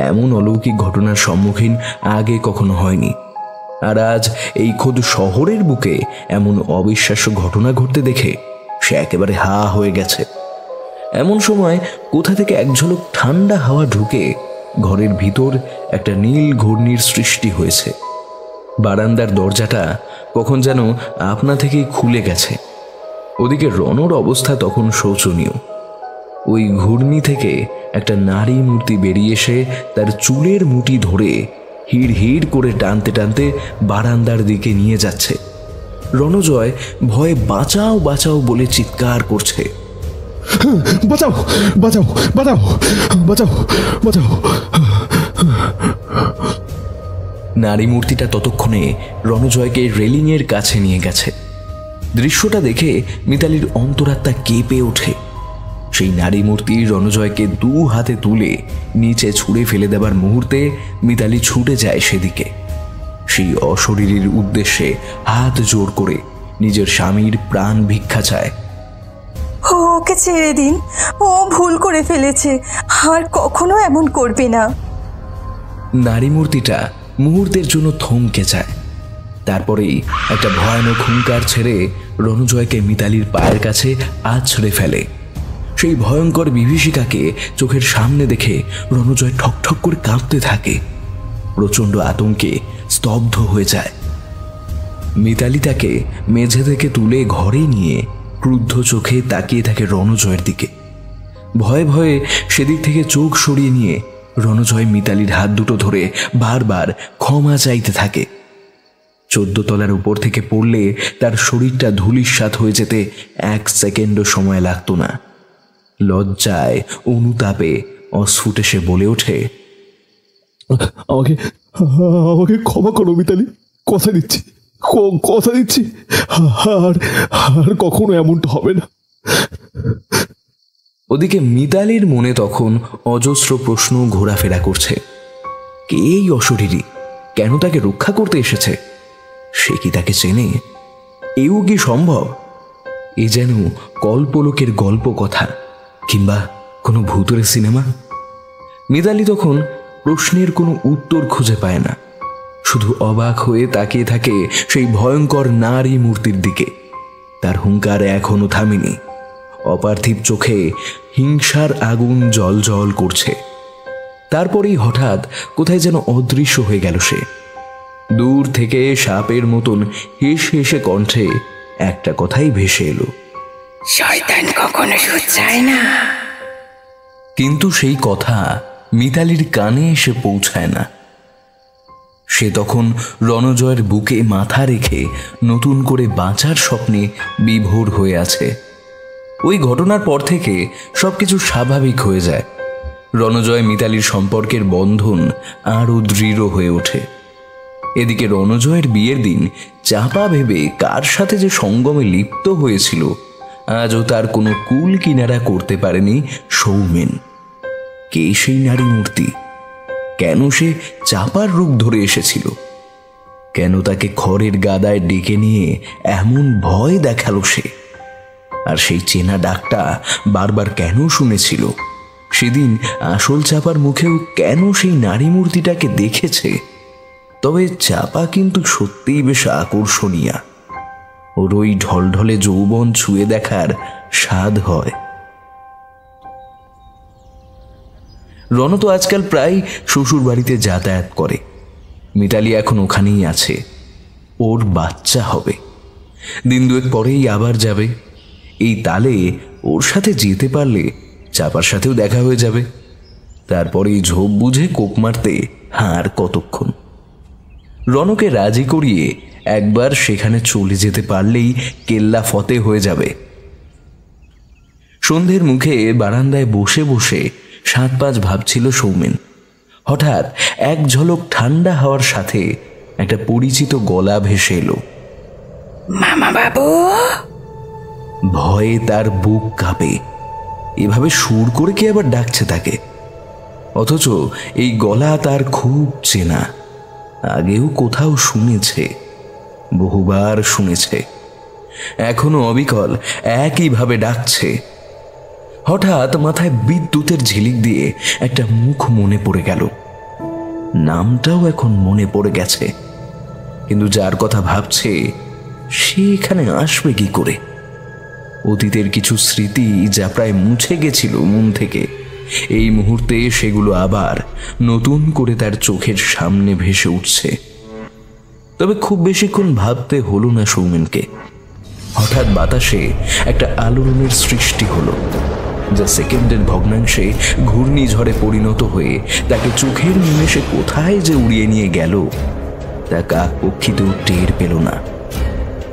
এমন অলৌকিক ঘটনার সম্মুখীন আগে কখনো হয়নি। আর আজ এই খোদ শহরের বুকে এমন অবিশ্বাস্য ঘটনা ঘটতে দেখে সে একেবারে হা হয়ে গেছে। এমন সময় কোথা থেকে এক ঝলক ঠান্ডা হাওয়া ঢুকে ঘরের ভিতর একটা নীল ঘূর্ণির সৃষ্টি হয়েছে। বারান্দার দরজাটা কখন যেন আপনা থেকেই খুলে গেছে। ওদিকে রণর অবস্থা তখন শোচনীয়। ওই ঘূর্ণি থেকে একটা নারী মূর্তি বেরিয়ে এসে তার চুলের মুঠি ধরে হিড় হিড় করে টানতে টানতে বারান্দার দিকে নিয়ে যাচ্ছে। রণজয় ভয়ে বাঁচাও বাঁচাও বলে চিৎকার করছে, বাঁচাও বাঁচাও বাঁচাও বাঁচাও বাঁচাও। নারী মূর্তিটা ততক্ষণে রণজয়কে রেলিংয়ের কাছে নিয়ে গেছে। দৃশ্যটা দেখে মিতালির অন্তরাত্মা কেঁপে ওঠে। সেই নারী মূর্তি রণজয়কে দু হাতে তুলে নিচে ছুঁড়ে ফেলে দেবার মুহূর্তে মিতালি ছুটে যায় সেদিকে। সেই অশরীরীর উদ্দেশ্যে হাত জোর করে নিজের স্বামীর প্রাণ ভিক্ষা চায়। ওকে ছেড়ে দিন, ও ভুল করে ফেলেছে, আর কখনো এমন করবে না। নারী মূর্তিটা মুহূর্তের জন্য থমকে যায়। তারপরেই একটা ভয়ানক হুঙ্কার ছেড়ে রণজয়কে মিতালির পায়ের কাছে আছড়ে ফেলে। সেই ভয়ঙ্কর বিভীষিকাকে চোখের সামনে দেখে রণজয় ঠকঠক করে কাঁপতে থাকে। প্রচণ্ড আতঙ্কে স্তব্ধ হয়ে যায়। মিতালি তাকে মেঝে থেকে তুলে ঘরে নিয়ে ক্রুদ্ধ চোখে তাকিয়ে থাকে রণজয়ের দিকে। ভয়ে ভয়ে সেদিক থেকে চোখ সরিয়ে নিয়ে রণজয় মিতালির হাত দুটো ধরে বারবার ক্ষমা চাইতে থাকে। 14 তলার উপর থেকে পড়লে তার শরীরটা ধূলিসাৎ হয়ে যেতে 1 সেকেন্ডও সময় লাগত না। লজ্জায় অনুতাপে অস্ফুট সে বলে ওঠে, আমাকে আমাকে ক্ষমা করো মিতালি, কথা দিচ্ছি, কথা দিচ্ছি, আর আর কখনো এমনটা হবে না। ওদিকে মিতালির মনে তখন অজস্র প্রশ্ন ঘোরাফেরা করছে। কে এই অশরীরী? কেন তাকে রক্ষা করতে এসেছে? সে কি তাকে চেনে? এও কি সম্ভব? এ যেন কল্পলোকের গল্প কথা, কিংবা কোনো ভূতের সিনেমা। মিতালি তখন প্রশ্নের কোনো উত্তর খুঁজে পায় না। শুধু অবাক হয়ে তাকিয়ে থাকে সেই ভয়ঙ্কর নারী মূর্তির দিকে। তার হুঙ্কার এখনো থামেনি। অপার্থিব চোখে হিংসার আগুন জ্বলজ্বল করছে। তারপরেই হঠাৎ কোথায় যেন অদৃশ্য হয়ে গেল সে। দূর থেকে সাপের মতন হেসে হেসে কণ্ঠে একটা কথাই ভেসে এলো, শয়তান কখনো সুদ চায় না। কিন্তু সেই কথা মিতালির কানে এসে পৌঁছায় না। সে তখন রণজয়ের বুকে মাথা রেখে নতুন করে বাঁচার স্বপ্নে বিভোর হয়ে আছে। ওই ঘটনার পর থেকে সবকিছু স্বাভাবিক হয়ে যায়। রণজয় মিতালির সম্পর্কের বন্ধন আরও দৃঢ় হয়ে ওঠে। এদিকে রণজয়ের বিয়ের দিন চাপা ভেবে কার সাথে যে সঙ্গমে লিপ্ত হয়েছিল আজও তার কোনো কুল কিনারা করতে পারেনি সৌমেন। কে সেই নারী মূর্তি? কেন সে চাপার রূপ ধরে এসেছিল? কেন তাকে খড়ের গাদায় ডেকে নিয়ে এমন ভয় দেখালো সে? আর সেই চেনা ডাকটা বারবার কেন শুনেছিল? সেদিন আসল চাপার মুখেও কেন সেই নারী মূর্তিটাকে দেখেছে? তবে চাপা কিন্তু সত্যিই বেশ আকর্ষণীয়। ওর ওই ঢলঢলে যৌবন ছুঁয়ে দেখার স্বাদ হয়। রণ তো আজকাল প্রায় শ্বশুর বাড়িতে যাতায়াত করে। মিতালি এখন ওখানেই আছে। ওর বাচ্চা হবে। দিন দুয়েক পরেই আবার যাবে। এই তালে ওর সাথে যেতে পারলে চাপার সাথেও দেখা হয়ে যাবে। তারপরেই ঝোপ বুঝে কোপ মারতে আর কতক্ষণ। রণকে রাজি করিয়ে একবার সেখানে চলে যেতে পারলেই কেল্লা ফতে হয়ে যাবে। সন্ধ্যের মুখে বারান্দায় বসে বসে ৭-৫ ভাবছিল সৌমেন। হঠাৎ এক ঝলক ঠান্ডা হাওয়ার সাথে একটা পরিচিত গলা ভেসে এলো, মামা বাবু। ভয়ে তার বুক কাঁপে। এভাবে সুর করে কে আবার ডাকছে তাকে? অথচ এই গলা তার খুব চেনা। আগেও কোথাও শুনেছে, বহুবার শুনেছে। এখনো অবিকল একইভাবে ডাকছে। হঠাৎ মাথায় বিদ্যুতের ঝিলিক দিয়ে একটা মুখ মনে পড়ে গেল। নামটাও এখন মনে পড়ে গেছে, কিন্তু যার কথা ভাবছে সে এখানে আসবে কি করে? অতীতের কিছু স্মৃতি যা প্রায় মুছে গেছিল মন থেকে, এই মুহূর্তে সেগুলো আবার নতুন করে তার চোখের সামনে ভেসে উঠছে। তবে খুব বেশিক্ষণ ভাবতে হলো না সৌমেনকে। হঠাৎ বাতাসে একটা আলোড়নের সৃষ্টি হলো, যা সেকেন্ডের ভগ্নাংশে ঘূর্ণিঝড়ে পরিণত হয়ে তাকে চোখের নিমেষে কোথায় যে উড়িয়ে নিয়ে গেল তা কাকপক্ষীতেও টের পেল না।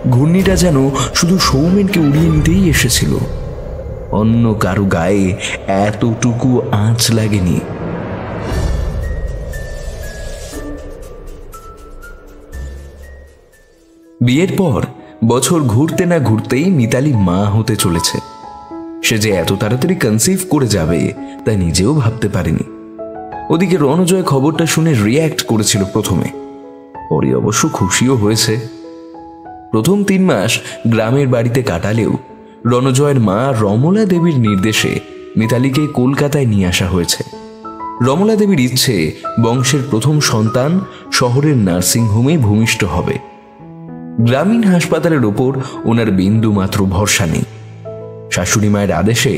ঘূর্ণিটা যেন শুধু সৌমেনকে উড়িয়ে নিতেই এসেছিল, অন্য কারো গায়ে এতটুকু আঁচ লাগেনি। বিয়ের পর বছর ঘুরতে না ঘুরতেই মিতালি মা হতে চলেছে। সে যে এত তাড়াতাড়ি কনসিভ করে যাবে তা নিজেও ভাবতে পারেনি। ওদিকে রণজয় খবরটা শুনে রিয়্যাক্ট করেছিল প্রথমে, পরে অবশ্য খুশিও হয়েছে। প্রথম ৩ মাস গ্রামের বাড়িতে কাটালেও রণজয়ের মা রমলা দেবীর নির্দেশে মিতালিকে কলকাতায় নিয়ে আসা হয়েছে। রমলা দেবীর ইচ্ছে বংশের প্রথম সন্তান শহরের নার্সিংহোমে ভূমিষ্ঠ হবে। গ্রামীণ হাসপাতালের ওপর ওনার বিন্দু মাত্র ভরসা নেই। শাশুড়ি মায়ের আদেশে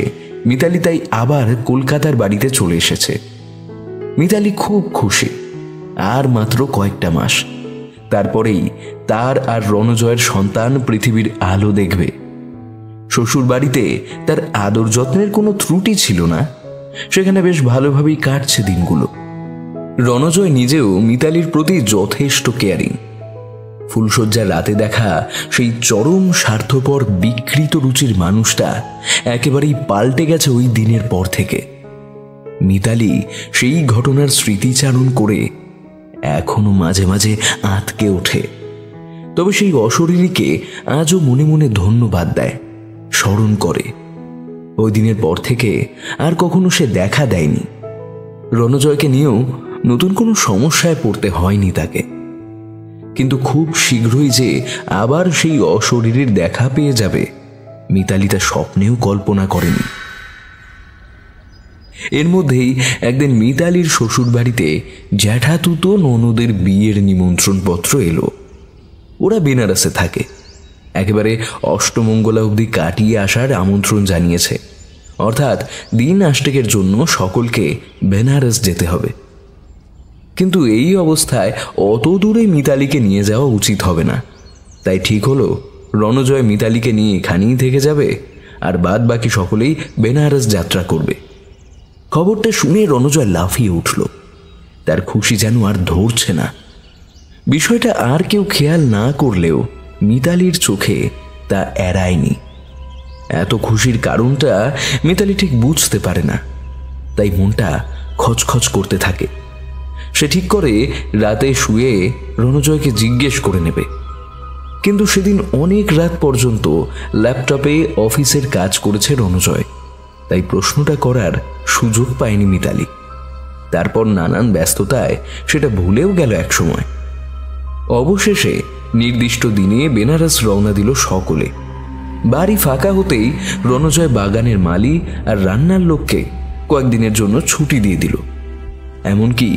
মিতালি তাই আবার কলকাতার বাড়িতে চলে এসেছে। মিতালি খুব খুশি। আর মাত্র কয়েকটা মাস, তারপরেই তার আর রণজয়ের সন্তান পৃথিবীর আলো দেখবে। শ্বশুর বাড়িতে তার আদর যত্নের কোনো ত্রুটি ছিল না। সেখানে বেশ ভালোভাবেই কাটছে দিনগুলো। রণজয় নিজেও মিতালির প্রতি যথেষ্ট কেয়ারিং। ফুলশয্যার রাতে দেখা সেই চরম স্বার্থপর বিকৃত রুচির মানুষটা একেবারেই পাল্টে গেছে ওই দিনের পর থেকে। মিতালি সেই ঘটনার স্মৃতিচারণ করে এখনো মাঝে মাঝে আঁতকে ওঠে। তবে সেই অশরীরীকে আজও মনে মনে ধন্যবাদ দেয়, স্মরণ করে। ওই দিনের পর থেকে আর কখনো সে দেখা দেয়নি। রণজয়কে নিয়েও নতুন কোনো সমস্যায় পড়তে হয়নি তাকে। কিন্তু খুব শীঘ্রই যে আবার সেই অশরীরীর দেখা পেয়ে যাবে মিতালি তা স্বপ্নেও কল্পনা করেনি। এর মধ্যেই একদিন মিতালির শ্বশুর বাড়িতে জ্যাঠাতুতো ননদের বিয়ের নিমন্ত্রণ পত্র এলো। ওরা বেনারসে থাকে, একেবারে অষ্টমঙ্গলা অবধি কাটিয়ে আসার আমন্ত্রণ জানিয়েছে, অর্থাৎ দিন আষ্টেকের জন্য সকলকে বেনারস যেতে হবে। কিন্তু এই অবস্থায় অত দূরে মিতালিকে নিয়ে যাওয়া উচিত হবে না, তাই ঠিক হলো রণজয় মিতালিকে নিয়ে এখানেই থেকে যাবে, আর বাদ বাকি সকলেই বেনারস যাত্রা করবে। খবরটা শুনে রণজয় লাফিয়ে উঠল, তার খুশি যেন আর ধরছে না। বিষয়টা আর কেউ খেয়াল না করলেও মিতালির চোখে তা এড়ায়নি। এত খুশির কারণটা মিতালি ঠিক বুঝতে পারে না, তাই মনটা খচখচ করতে থাকে। সে ঠিক করে রাতে শুয়ে রণজয়কে জিজ্ঞেস করে নেবে, কিন্তু সেদিন অনেক রাত পর্যন্ত ল্যাপটপে অফিসের কাজ করেছে রণজয়, তাই প্রশ্নটা করার সুযোগ পায়নি মিতালি। তারপর নানান ব্যস্ততায় সেটা ভুলেও গেল এক সময়। অবশেষে নির্দিষ্ট দিনে বেনারস রওনা দিল সকলে। বাড়ি ফাঁকা হতেই রণজয় বাগানের মালি আর রান্নার লোককে কয়েকদিনের জন্য ছুটি দিয়ে দিল। এমনকি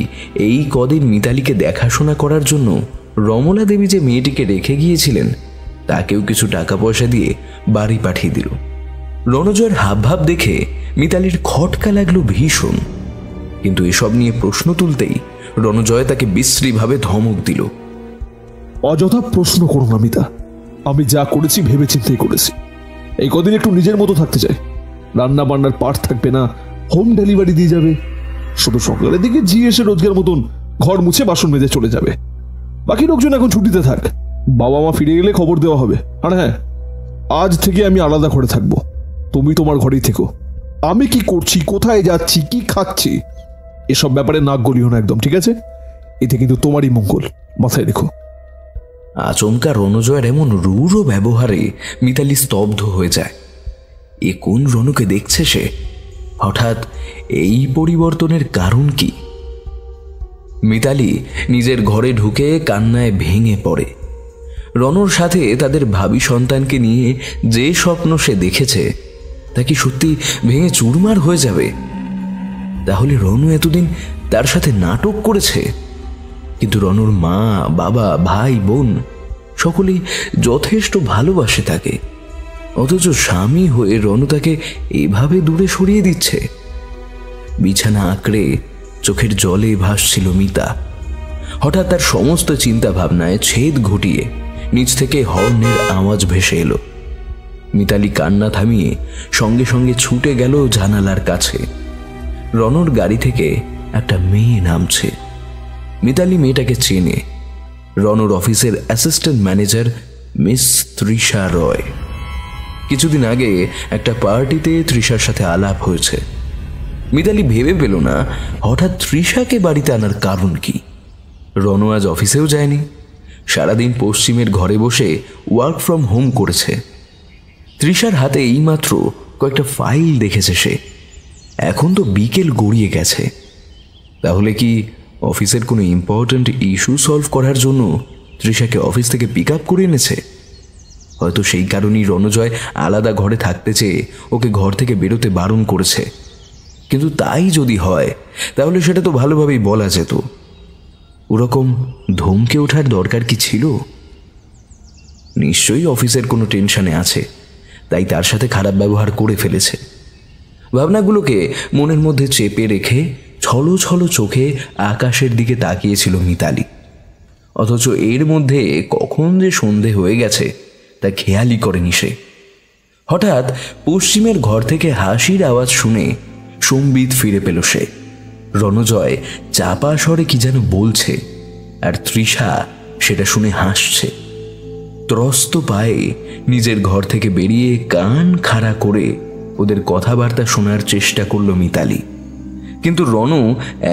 এই কদিন মিতালিকে দেখাশোনা করার জন্য রমলা দেবী যে মেয়েটিকে রেখে গিয়েছিলেন তাকেও কিছু টাকা পয়সা দিয়ে বাড়ি পাঠিয়ে দিল। রণজয়ের হাবভাব দেখে মিতালির খটকা লাগলো ভীষণ, কিন্তু এসব নিয়ে প্রশ্ন তুলতেই রণজয় তাকে বিশ্রীভাবে ধমক দিল। অযথা প্রশ্ন করো না মিতা, আমি যা করেছি ভেবে চিন্তেই করেছি। এই কদিন একটু নিজের মতো থাকতে চাই, রান্না বান্নার পাঠ থাকবে না, হোম ডেলিভারি দিয়ে যাবে। শুধু সকালের দিকে জি এসে রোজগার মতন ঘর মুছে বাসন মেজে চলে যাবে। বাকি লোকজন এখন ছুটিতে থাক, বাবা মা ফিরে গেলে খবর দেওয়া হবে। আর হ্যাঁ, আজ থেকে আমি আলাদা ঘরে থাকবো, তুমি তোমার ঘরেই থেকো। আমি কি করছি, কোথায় যাচ্ছি, কি খাচ্ছি, এসব ব্যাপারে নাক গলিও না একদম, ঠিক আছে? এতে কিন্তু তোমারই মঙ্গল, মাথায় রেখো। আচমকা রণজয়ের এমন রূঢ় ব্যবহারে মিতালি স্তব্ধ হয়ে যায়। এ কোন রণকে দেখছে সে? হঠাৎ এই পরিবর্তনের কারণ কি? মিতালি নিজের ঘরে ঢুকে কান্নায় ভেঙে পড়ে। রণর সাথে তাদের ভাবী সন্তানকে নিয়ে যে স্বপ্ন সে দেখেছে তা কি সত্যি ভেঙে চুরমার হয়ে যাবে? তাহলে রণু এতদিন তার সাথে নাটক করেছে, কিন্তু রণুর মা, বাবা, ভাই, বোন সকলেই যথেষ্ট ভালোবাসে তাকে, অথচ স্বামী হয়ে রণু তাকে এভাবে দূরে সরিয়ে দিচ্ছে। বিছানা আঁকড়ে চোখের জলে ভাসছিল মিতা। হঠাৎ তার সমস্ত চিন্তা ভাবনায় ছেদ ঘটিয়ে নিচ থেকে হর্নের আওয়াজ ভেসে এলো। মিতালি কান্না থামিয়ে সঙ্গে সঙ্গে ছুটে গেল জানালার কাছে। রণর গাড়ি থেকে একটা মেয়ে নামছে। মিতালি মেয়েটাকে চেনে, রণর অফিসের অ্যাসিস্ট্যান্ট ম্যানেজার মিস তৃষা রয়। কিছুদিন আগে একটা পার্টিতে তৃষার সাথে আলাপ হয়েছে। মিতালি ভেবে পেল না হঠাৎ তৃষাকে বাড়িতে আনার কারণ কি। রণু আজ অফিসেও যায়নি, সারাদিন পশ্চিমের ঘরে বসে ওয়ার্ক ফ্রম হোম করেছে। তৃষার হাতে এইমাত্র কয়েকটা ফাইল দেখেছে সে। এখন তো বিকেল গড়িয়ে গেছে, তাহলে কি অফিসের কোনো ইম্পর্ট্যান্ট ইস্যু সলভ করার জন্য তৃষাকে অফিস থেকে পিক আপ করে এনেছে? হয়তো সেই কারণেই রণজয় আলাদা ঘরে থাকতে চেয়ে ওকে ঘর থেকে বেরোতে বারণ করেছে। কিন্তু তাই যদি হয় তাহলে সেটা তো ভালোভাবেই বলা যেত। ওরকম ধমকে ওঠার দরকার কি ছিল? নিশ্চয়ই অফিসের কোনো টেনশনে আছে, তাই তার সাথে খারাপ ব্যবহার করে ফেলেছে। ভাবনাগুলোকে মনের মধ্যে চেপে রেখে ছলো ছলো চোখে আকাশের দিকে তাকিয়েছিল মিতালি। অথচ এর মধ্যে কখন যে সন্ধে হয়ে গেছে তা খেয়ালই করেনি সে। হঠাৎ পশ্চিমের ঘর থেকে হাসির আওয়াজ শুনে সম্বিত ফিরে পেল সে। রণজয় চাপা স্বরে কি যেন বলছে, আর তৃষা সেটা শুনে হাসছে। ত্রস্ত পায়ে নিজের ঘর থেকে বেরিয়ে কান খাড়া করে ওদের কথাবার্তা শোনার চেষ্টা করল মিতালি। কিন্তু রণু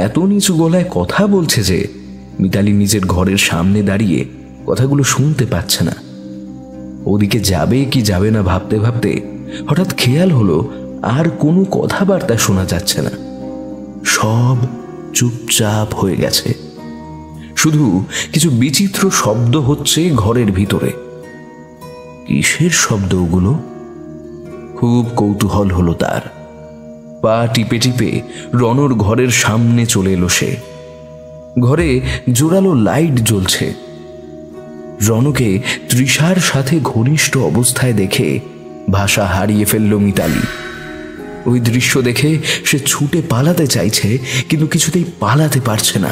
এত নিচু গলায় কথা বলছে যে মিতালি নিজের ঘরের সামনে দাঁড়িয়ে কথাগুলো শুনতে পাচ্ছে না। ওদিকে যাবে কি যাবে না ভাবতে ভাবতে হঠাৎ খেয়াল হলো আর কোনো কথাবার্তা শোনা যাচ্ছে না, সব চুপচাপ হয়ে গেছে। শুধু কিছু বিচিত্র শব্দ হচ্ছে ঘরের ভিতরে। কিসের শব্দ ওগুলো? খুব কৌতূহল হলো তার। পা টিপে টিপে রনর ঘরের সামনে চলে এলো সে। ঘরে জোরালো লাইট জ্বলছে। রনকে তৃষার সাথে ঘনিষ্ঠ অবস্থায় দেখে ভাষা হারিয়ে ফেলল মিতালি। ওই দৃশ্য দেখে সে ছুটে পালাতে চাইছে, কিন্তু কিছুতেই পালাতে পারছে না।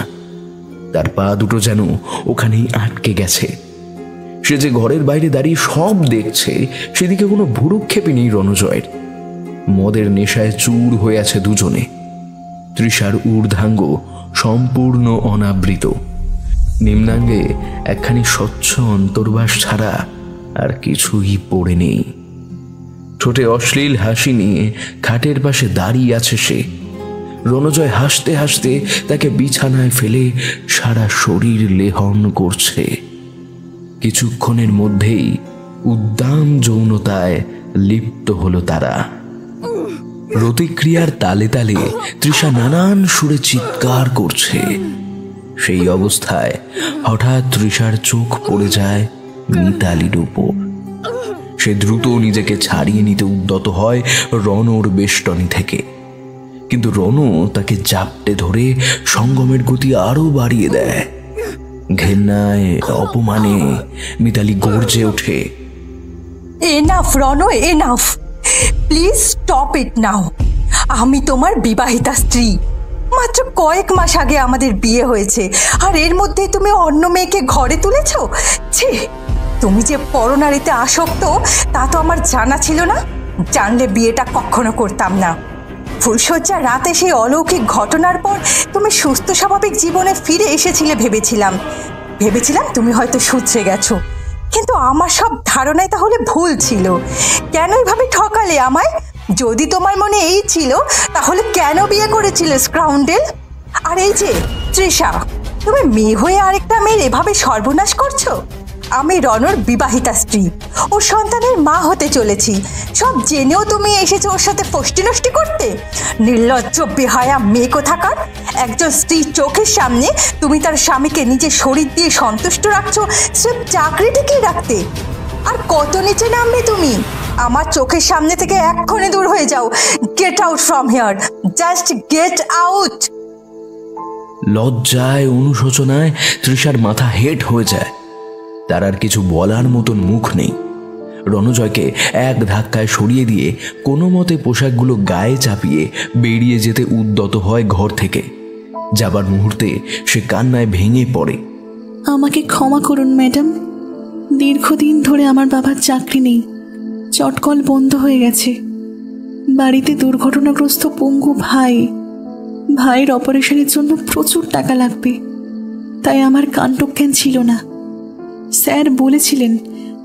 তার পা দুটো যেন ওখানেই আটকে গেছে। সে যে ঘরের বাইরে দাঁড়িয়ে সব দেখছে, সেদিকে কোনো ভুরুক্ষেপই নেই রণজয়ের। মদের নেশায় চুর হয়ে আছে দুজনে। তৃষার ঊর্ধ্বাঙ্গ সম্পূর্ণ অনাবৃত, নিম্নাঙ্গে একখানি স্বচ্ছ অন্তর্বাস ছাড়া আর কিছুই পড়ে নেই। ঠোঁটে অশ্লীল হাসি নিয়ে খাটের পাশে দাঁড়িয়ে আছে সে। রণজয় হাসতে হাসতে তাকে বিছানায় ফেলে সারা শরীর লেহন করছে। কিছুক্ষণের মধ্যেই উদ্দাম যৌনতায় লিপ্ত হলো তারা। প্রতিক্রিয়ার তালে তালে তৃষা নানান সুরে চিৎকার করছে। সেই অবস্থায় হঠাৎ তৃষার চোখ পড়ে যায় মিতালির উপর। সে দ্রুত নিজেকে ছাড়িয়ে নিতে উদ্যত হয় রণর বেষ্টনী থেকে, কিন্তু রণ তাকে জাপটে ধরে সঙ্গমের গতি আরো বাড়িয়ে দেয়। ঘেন্নায় অপমানে মিতালি গর্জে ওঠে, enough Ron, enough, please stop it now. আমি তোমার বিবাহিতা স্ত্রী। মাত্র কয়েক মাস আগে আমাদের বিয়ে হয়েছে, আর এর মধ্যে তুমি অন্য মেয়েকে ঘরে তুলেছ। ছি, তুমি যে পরনারীতে আসক্ত তা তো আমার জানা ছিল না। জানলে বিয়েটা কখনো করতাম না। ফুলশয্যার রাতে সেই অলৌকিক ঘটনার পর তুমি সুস্থ স্বাভাবিক জীবনে ফিরে এসেছিলে ভেবেছিলাম তুমি হয়তো শুধরে গেছো, কিন্তু আমার সব ধারণাই তাহলে ভুল ছিল। কেন এভাবে ঠকালে আমায়? যদি তোমার মনে এই ছিল, তাহলে কেন বিয়ে করেছিলে স্কাউন্ডেল? আর এই যে তৃষা, তুমি মেয়ে হয়ে আরেকটা মেয়ের এভাবে সর্বনাশ করছো। আমি রণর বিবাহিতা স্ত্রী, ওর সন্তানের মা হতে চলেছি। সব জেনেও তুমি এসেছো ওর সাথে ফষ্টি নষ্টি করতে। নির্লজ্জ বেহায়া মেয়ে কোথাকার। একজন স্ত্রীর চোখের সামনে তুমি তার স্বামীকে নিজের শরীর দিয়ে সন্তুষ্ট রাখছো স্রেফ চাকরি টিকিয়ে রাখতে। আর কত নিচে নামবে তুমি? আমার চোখের সামনে থেকে এক্ষুনি দূর হয়ে যাও। Get out from here, just get out. লজ্জায় অনুশোচনায় তৃষার মাথা হেট হয়ে যায়। তার আর কিছু বলার মতন মুখ নেই। রণজয়কে এক ধাক্কায় সরিয়ে দিয়ে কোনো মতে পোশাকগুলো গায়ে চাপিয়ে বেরিয়ে যেতে উদ্যত হয় ঘর থেকে। যাবার মুহূর্তে সে কান্নায় ভেঙে পড়ে। আমাকে ক্ষমা করুন ম্যাডাম। দীর্ঘদিন ধরে আমার বাবার চাকরি নেই, চটকল বন্ধ হয়ে গেছে। বাড়িতে দুর্ঘটনাগ্রস্ত পঙ্গু ভাইয়ের অপারেশনের জন্য প্রচুর টাকা লাগবে, তাই আমার কাণ্ডজ্ঞান ছিল না। স্যার বলেছিলেন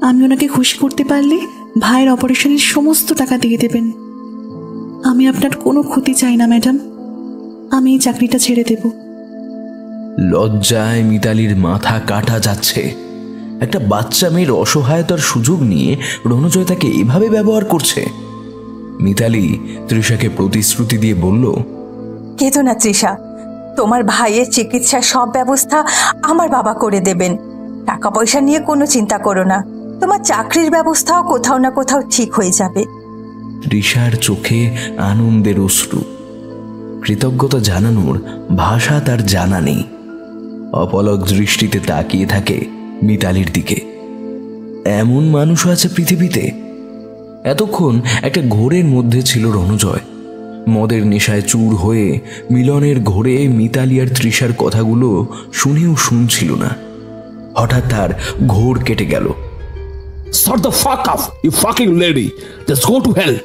আমি ওনাকে খুশি করতে পারলে ভাইয়ের অপারেশনের সমস্ত টাকা দিয়ে দেবেন। আমি আপনার কোনো ক্ষতি চাই না ম্যাডাম, আমি এই চাকরিটা ছেড়ে দেব। লজ্জায় মিতালির মাথা কাটা যাচ্ছে। একটা বাচ্চা মেয়ের অসহায়তার সুযোগ নিয়ে রণজয় তাকে এভাবে ব্যবহার করছে। মিতালি তৃষাকে প্রতিশ্রুতি দিয়ে বলল, কেঁদো না তৃষা, তোমার ভাইয়ের চিকিৎসার সব ব্যবস্থা আমার বাবা করে দেবেন। টাকা পয়সা নিয়ে কোনো চিন্তা করো না, তোমার চাকরির ব্যবস্থাও কোথাও না কোথাও ঠিক হয়ে যাবে। তৃষার চোখে আনন্দের অশ্রু। কৃতজ্ঞতা জানানোর ভাষা তার জানা নেই। অপলক দৃষ্টিতে তাকিয়ে থাকে মিতালির দিকে। এমন মানুষও আছে পৃথিবীতে। এতক্ষণ একটা ঘোরের মধ্যে ছিল রণজয়। মদের নেশায় চুর হয়ে মিলনের ঘোরে মিতালি আর তৃষার কথাগুলো শুনেও শুনছিল না। হঠাৎ তার ঘোর কেটে গেল। Shut the fuck up, you fucking lady. Just go to hell.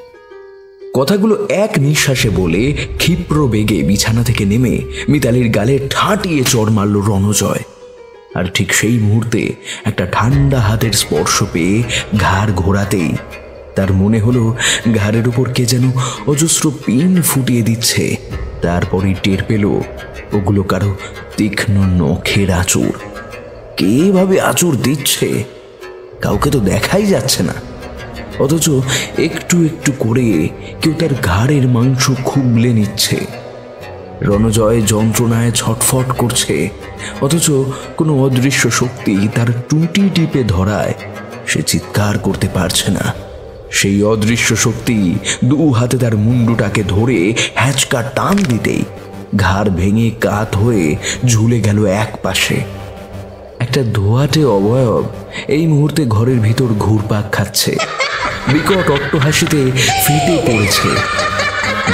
কথাগুলো এক নিঃশ্বাসে বলে ক্ষিপ্র বেগে বিছানা থেকে নেমে মিতালির গালে ঠাটিয়ে চড় মারল রণজয়। আর ঠিক সেই মুহূর্তে একটা ঠান্ডা হাতের স্পর্শ পেয়ে ঘাড় ঘোরাতেই তার মনে হলো ঘাড়ের উপর কে যেন অজস্র পিন ফুটিয়ে দিচ্ছে। তারপরই টের পেল ওগুলো কারো তীক্ষ্ণ নখের আঁচড়। কে ভাবে আঁচড় দিচ্ছে কাউকে তো দেখাই যাচ্ছে না, অথচ একটু একটু করে কেউ তার ঘাড়ের মাংস খুবলে নিচ্ছে। রণজয় যন্ত্রণায় ছটফট করছে, অথচ কোনো অদৃশ্য শক্তি তার টুটি টিপে ধরায় সে চিৎকার করতে পারছে না। সেই অদৃশ্য শক্তি দু হাতে তার মুন্ডুটাকে ধরে হ্যাঁচকা টান দিতেই ঘাড় ভেঙে কাত হয়ে ঝুলে গেল এক পাশে। একটা ধোয়াটে অবয়ব এই মুহূর্তে ঘরের ভিতর ঘুরপাক খাচ্ছে, বিকট অট্টহাসিতে ফেটে পড়েছে।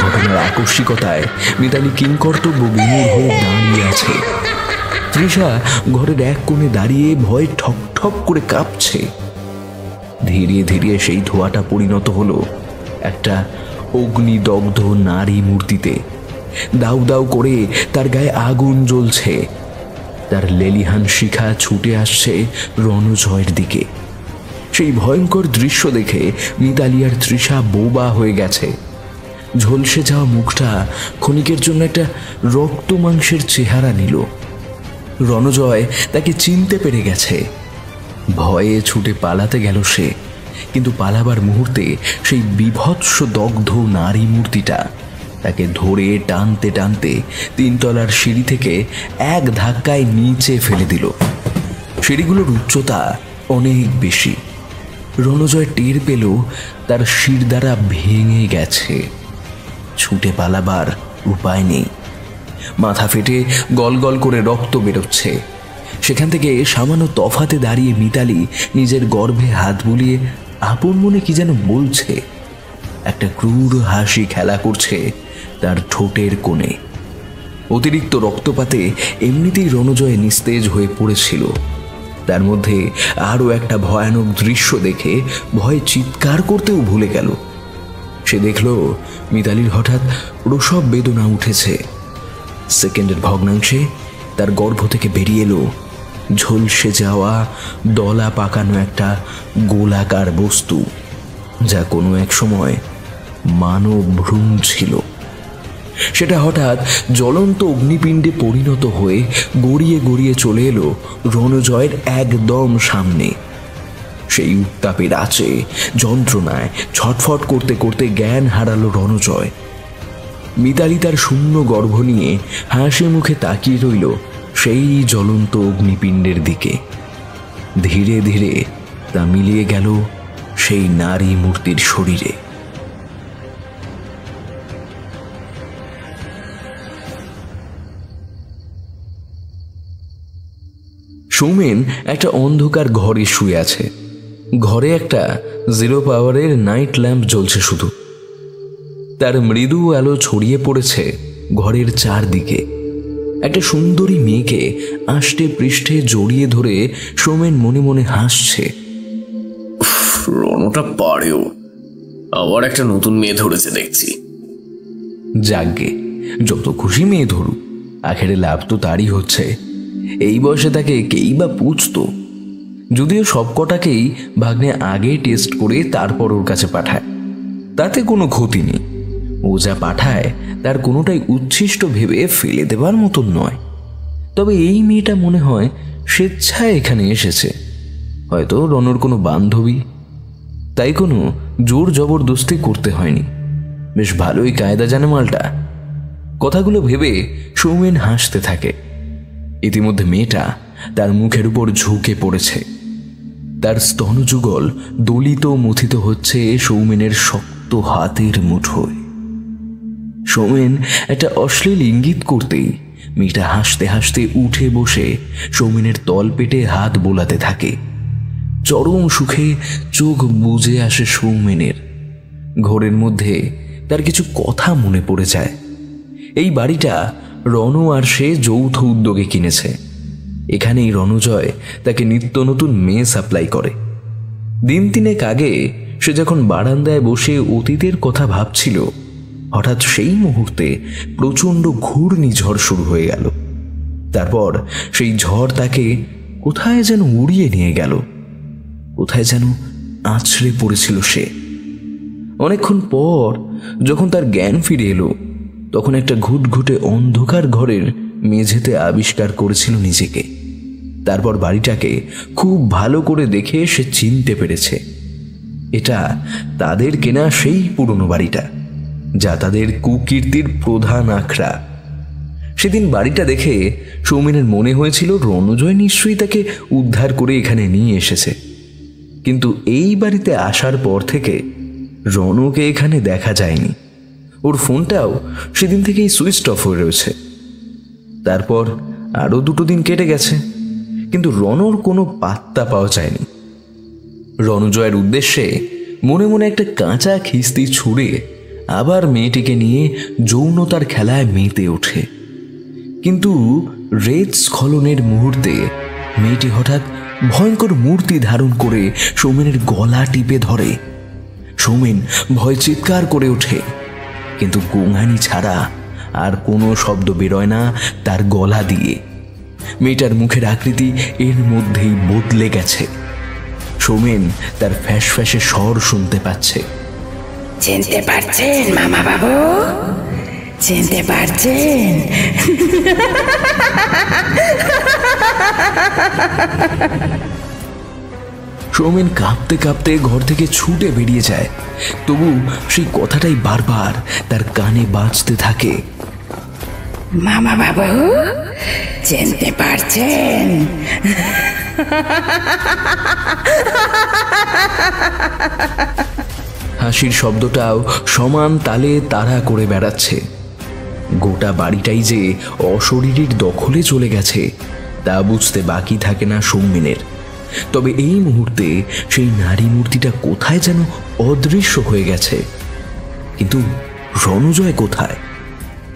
ঘটনার আকস্মিকতায় মিতালি কিংকর্তব্য বিমূঢ় হয়ে দাঁড়িয়ে আছে। তৃষা ঘরের এক কোণে দাঁড়িয়ে ভয়ে ঠক ঠক করে কাঁপছে। ধীরে ধীরে সেই ধোঁয়াটা পরিণত হলো একটা অগ্নিদগ্ধ নারী মূর্তিতে। দাউ দাউ করে তার গায়ে আগুন জ্বলছে। তার লেলিহান শিখা ছুটে আসছে রণজয়ের দিকে। সেই ভয়ঙ্কর দৃশ্য দেখে মিতালি আর তৃষা বোবা হয়ে গেছে। ঝলসে যাওয়া মুখটা ক্ষণিকের জন্য একটা রক্ত মাংসের চেহারা নিল। রণজয় তাকে চিনতে পেরে গেছে। ভয়ে ছুটে পালাতে গেল সে, কিন্তু পালাবার মুহূর্তে সেই বিভৎস দগ্ধ নারী মূর্তিটা তাকে ধরে টানতে টানতে 3 তলার সিঁড়ি থেকে এক ধাক্কায় নিচে ফেলে দিল। সিঁড়িগুলোর উচ্চতা অনেক বেশি। রণজয় টের পেল তার শিরদাঁড়া ভেঙে গেছে। ছুটে পালাবার উপায় নেই। মাথা ফেটে গল গল করে রক্ত বেরোচ্ছে। সেখান থেকে সামান্য তফাতে দাঁড়িয়ে মিতালি নিজের গর্ভে হাত বুলিয়ে আপন মনে কি যেন বলছে। একটা ক্রূর হাসি খেলা করছে তার ঠোঁটের কোণে। অতিরিক্ত রক্তপাতে এমনিতেই রণজয় নিস্তেজ হয়ে পড়েছিল। তার মধ্যে আরও একটা ভয়ানক দৃশ্য দেখে ভয়ে চিৎকার করতেও ভুলে গেল। সে দেখল মিতালির হঠাৎ প্রসব বেদনা উঠেছে। সেকেন্ডের ভগ্নাংশে তার গর্ভ থেকে বেরিয়ে এলো ঝলসে যাওয়া দলা পাকানো একটা গোলাকার বস্তু, যা কোনো এক সময় মানব ভ্রূণ ছিল। সেটা হঠাৎ জ্বলন্ত অগ্নিপিণ্ডে পরিণত হয়ে গড়িয়ে গড়িয়ে চলে এলো রণজয়ের একদম সামনে। সেই উত্তাপের আঁচে যন্ত্রণায় ছটফট করতে করতে জ্ঞান হারালো রণজয়। মিতালি তার শূন্য গর্ভ নিয়ে হাসি মুখে তাকিয়ে রইল সেই জ্বলন্ত অগ্নিপিণ্ডের দিকে। ধীরে ধীরে তা মিলিয়ে গেল সেই নারী মূর্তির শরীরে। সৌমেন একটা অন্ধকার ঘরে শুয়ে আছে। ঘরে একটা 0 পাওয়ারের নাইট ল্যাম্প জ্বলছে শুধু। তার মৃদু আলো ছড়িয়ে পড়েছে ঘরের চারদিকে। একটা সুন্দরী মেয়েকে আষ্টে পৃষ্ঠে জড়িয়ে ধরে সৌমেন মনে মনে হাসছে। রণটা পারেও, আবার একটা নতুন মেয়ে ধরেছে দেখছি। যাগ্গে, যত খুশি মেয়ে ধরুক, আখেরে লাভ তো তারই হচ্ছে। এই বয়সে তাকে কেই বা পুছতো। যদিও সবকটাকেই ভাগ্নে আগে টেস্ট করে তারপর ওর কাছে পাঠায়, তাতে কোনো ক্ষতি নেই। ও যা পাঠায় তার কোনোটাই উচ্ছিষ্ট ভেবে ফেলে দেবার মতন নয়। তবে এই মেয়েটা মনে হয় স্বেচ্ছায় এখানে এসেছে, হয়তো রণর কোনো বান্ধবী, তাই কোনো জোর জবরদস্তি করতে হয়নি। বেশ ভালোই কায়দা জানে মালটা। কথাগুলো ভেবে সৌমেন হাসতে থাকে। ইতিমধ্যে মেয়েটা তার মুখের উপর ঝুঁকে পড়েছে। তার স্তনযুগল দলিত মথিত হচ্ছে সৌমেনের শক্ত হাতের মুঠোয়। সৌমেন একটা অশ্লীল ইঙ্গিত করতেই মেয়েটা হাসতে হাসতে উঠে বসে সৌমেনের তলপেটে হাত বোলাতে থাকে। চরম সুখে চোখ বুজে আসে সৌমেনের। ঘোরের মধ্যে তার কিছু কথা মনে পড়ে যায়। এই বাড়িটা রণ আর সে যৌথ উদ্যোগে কিনেছে। এখানেই রণজয় তাকে নিত্য নতুন মেয়ে সাপ্লাই করে। দিন 3 আগে সে যখন বারান্দায় বসে অতীতের কথা ভাবছিল, হঠাৎ সেই মুহূর্তে প্রচণ্ড ঘূর্ণিঝড় শুরু হয়ে গেল। তারপর সেই ঝড় তাকে কোথায় যেন উড়িয়ে নিয়ে গেল, কোথায় যেন আছড়ে পড়েছিল সে। অনেকক্ষণ পর যখন তার জ্ঞান ফিরে এলো, তখন একটা ঘুটঘুটে অন্ধকার ঘরের মেঝেতে আবিষ্কার করেছিল নিজেকে। তারপর বাড়িটাকে খুব ভালো করে দেখে সে চিনতে পেরেছে এটা তাদের কেনা সেই পুরনো বাড়িটা, যা তাদের কুকীর্তির প্রধান আখড়া। সেদিন বাড়িটা দেখে সৌমেনের মনে হয়েছিল রণজয় নিশ্চয়ই তাকে উদ্ধার করে এখানে নিয়ে এসেছে। কিন্তু এই বাড়িতে আসার পর থেকে রনকে এখানে দেখা যায়নি। ওর ফোনটাও সেদিন থেকেই সুইচ অফ হয়ে রয়েছে। তারপর আরও 2 দিন কেটে গেছে, কিন্তু রনর কোনো পাত্তা পাওয়া যায়নি। রণজয়ের উদ্দেশ্যে মনে মনে একটা কাঁচা খিস্তি ছুঁড়ে আবার মেয়েটিকে নিয়ে যৌনতার খেলায় মেতে ওঠে। কিন্তু হৃদস্খলনের মুহূর্তে মেয়েটি হঠাৎ ভয়ঙ্কর মূর্তি ধারণ করে সৌমেনের গলা টিপে ধরে। সৌমেন ভয় চিৎকার করে ওঠে, কিন্তু গোঙানি ছাড়া আর কোনো শব্দ বেরোয় না তার গলা দিয়ে। মেয়েটার মুখের আকৃতি এর মধ্যেই বদলে গেছে। সৌমেন তার ফ্যাস ফ্যাসে স্বর শুনতে পাচ্ছে। চিনতে পারছেন মামা বাবু? চিনতে পারছেন? সৌমেন কাঁপতে কাঁপতে ঘর থেকে ছুটে বেরিয়ে যায়, তবু সেই কথাটাই বারবার তার কানে বাজতে থাকে। মামা বাবু, চিনতে পারছেন? হাসির শব্দটাও সমান তালে তাড়া করে বেড়াচ্ছে। গোটা বাড়িটাই যে অশরীরীর দখলে চলে গেছে তা বুঝতে বাকি থাকে না সৌমেনের। তবে এই মুহূর্তে সেই নারী মূর্তিটা কোথায় যেন অদৃশ্য হয়ে গেছে। কিন্তু রণজয় কোথায়?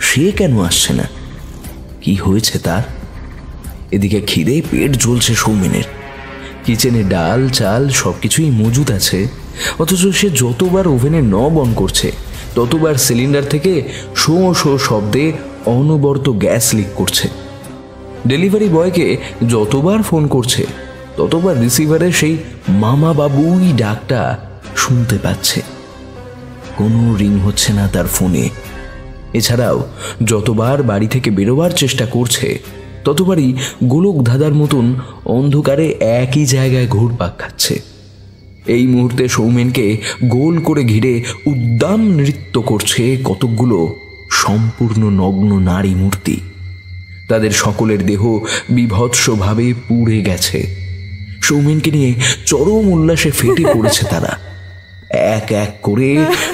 সে কেন আসছে না? কি হয়েছে তার? এদিকে খিদে পেট জ্বলছে সৌমেনের। কিচেনে ডাল চাল সবকিছুই মজুদ আছে, অথচ সে যতবার ওভেনে নব অন করছে ততবার সিলিন্ডার থেকে শো শো শব্দে অনবরত গ্যাস লিক করছে। ডেলিভারি বয়কে যতবার ফোন করছে ততবার রিসিভারে সেই মামা বাবুই ডাকটা শুনতে পাচ্ছে। কোনো রিং হচ্ছে না তার ফোনে। এছাড়াও যতবার বাড়ি থেকে বেরোবার চেষ্টা করছে ততবারই গোলক ধাঁধার মতন অন্ধকারে একই জায়গায় ঘুরপাক খাচ্ছে। এই মুহূর্তে সৌমেনকে গোল করে ঘিরে উদ্দাম নৃত্য করছে কতকগুলো সম্পূর্ণ নগ্ন নারী মূর্তি। তাদের সকলের দেহ বিভৎসভাবে পুড়ে গেছে। সৌমেনকে নিয়ে চরম উল্লাসে ফেটে পড়েছে তারা। এক এক করে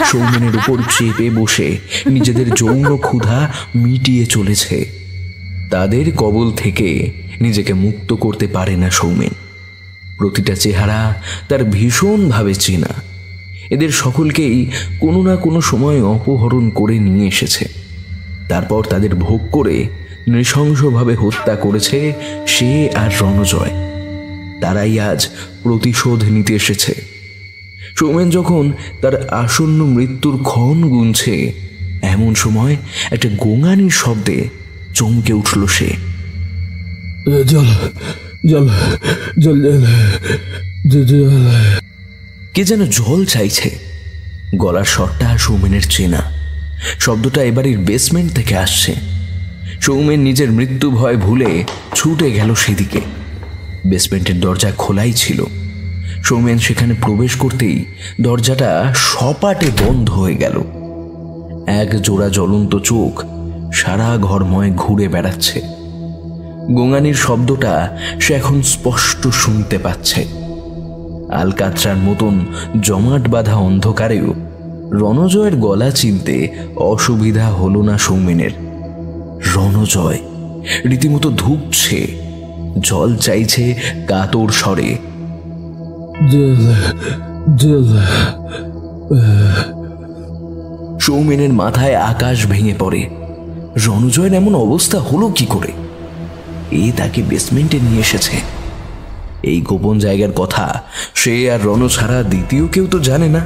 সৌমেনের উপর চেপে বসে নিজেদের যৌন ক্ষুধা মিটিয়ে চলেছে। তাদের কবল থেকে নিজেকে মুক্ত করতে পারে না সৌমেন। প্রতিটা চেহারা তার ভীষণভাবে চেনা। এদের সকলকেই কোনো না কোনো সময় অপহরণ করে নিয়ে এসেছে। তারপর তাদের ভোগ করে নৃশংসভাবে হত্যা করেছে সে আর রণজয়। তারাই আজ প্রতিশোধ নিতে এসেছে। সৌমেন যখন তার আসন্ন মৃত্যুর ক্ষণ গুনছে এমন সময় একটা গোঙানির শব্দে চমকে উঠল সে। জল জল জল জল। কে যেন জল চাইছে। গলার স্বরটা সৌমেনের চেনা। শব্দটা এবারের বেসমেন্ট থেকে আসছে। সৌমেন নিজের মৃত্যু ভয় ভুলে ছুটে গেল সেদিকে। বেসমেন্টের দরজা খোলাই ছিল। সৌমেন সেখানে প্রবেশ করতেই দরজাটা সপাটে বন্ধ হয়ে গেল। এক জোড়া জ্বলন্ত চোখ সারা ঘরময় ঘুরে বেড়াচ্ছে। গোঙানির শব্দটা সে এখন স্পষ্ট শুনতে পাচ্ছে। আলকাতরার মতন জমাট বাঁধা অন্ধকারেও রণজয়ের গলা চিনতে অসুবিধা হলো না সৌমেনের। রণজয় রীতিমতো ধুঁকছে, জল চাইছে কাতর স্বরে। সৌমেনের মাথায় আকাশ ভেঙে পড়ে। রণজয়ের এমন অবস্থা হলো কি করে? এ তাকে বেসমেন্টে নিয়ে এসেছে। এই গোপন জায়গার কথা সে আর রণ ছাড়া দ্বিতীয় কেউ তো জানে না।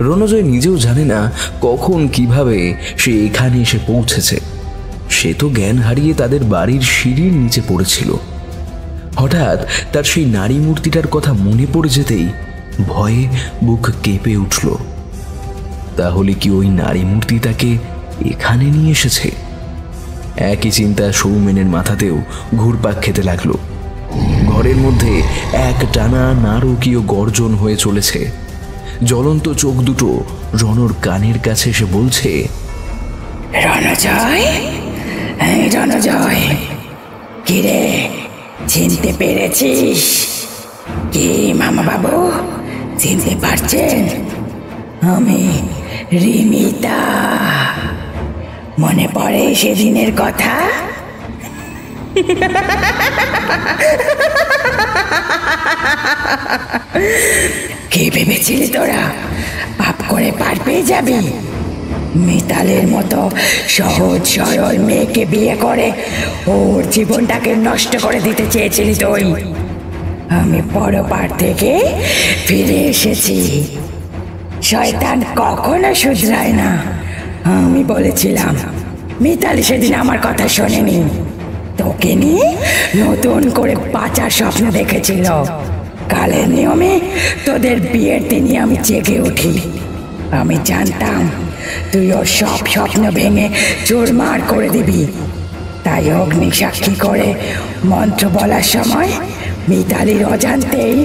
রণজয় নিজেও জানে না কখন কিভাবে সে এখানে এসে পৌঁছেছে। সে তো জ্ঞান হারিয়ে তাদের বাড়ির সিঁড়ির নিচে পড়েছিল। হঠাৎ তার সেই নারী মূর্তিটার কথা মনে পড়ে যেতেই ভয়ে বুক কেঁপে উঠল। তাহলে কি ওই নারী মূর্তি তাকে এখানে নিয়ে এসেছে? একই চিন্তা সৌমেনের মাথাতেও ঘুরপাক খেতে লাগলো। ঘরের মধ্যে এক টানা নারকীয় গর্জন হয়ে চলেছে। জ্বলন্ত চোখ দুটো রণর কানের কাছে এসে বলছে, রণজয়, রণজয়, কিরে, চিনতে পেরেছিস? কি মামা বাবু, চিনতে পারছেন? আমি রিমিতা। মনে পড়ে সেদিনের কথা? কে ভেবেছিলি তোরা পাপ করে পার পেয়ে যাবি? মিতালের মতো সহজ সরল মেয়েকে বিয়ে করে ওর জীবনটাকে নষ্ট করে দিতে চেয়েছিলি তুই। আমি পরপার থেকে ফিরে এসেছি। শয়তান কখনো শুধরায় না। আমি বলেছিলাম, মিতালি সেদিন আমার কথা শোনেনি, তোকে নিয়ে নতুন করে বাঁচার স্বপ্ন দেখেছিল। কালের নিয়মে তোদের বিয়ের দিনই আমি জেগে উঠি। আমি জানতাম তুই ওর সব স্বপ্ন ভেঙে চুরমার করে দিবি। তাই অগ্নি সাক্ষী করে মন্ত্র বলার সময় মিতালির অজান্তেই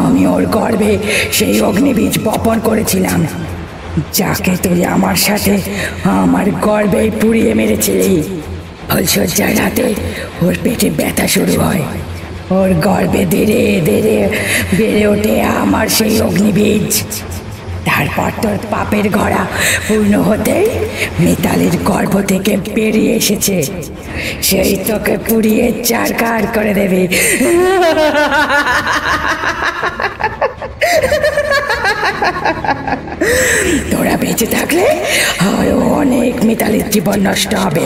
আমি ওর গর্ভে সেই অগ্নিবীজ বপন করেছিলাম, যাকে তুই আমার সাথে আমার গর্ভে পুড়িয়ে মেরেছিলি। ফুলসজ্জার রাতে ওর পেটে ব্যথা শুরু হয়। ওর গর্ভে ধীরে ধীরে বেড়ে ওঠে আমার সেই অগ্নিবীজ। তারপর তোর পাপের ঘোড়া পূর্ণ হতেই মিতালির গর্ভ থেকে বেরিয়ে এসেছে। সেই তোকে পুড়িয়ে চারকার করে দেবে। তোরা বেঁচে থাকলে আরো অনেক মিতালির জীবন নষ্ট হবে,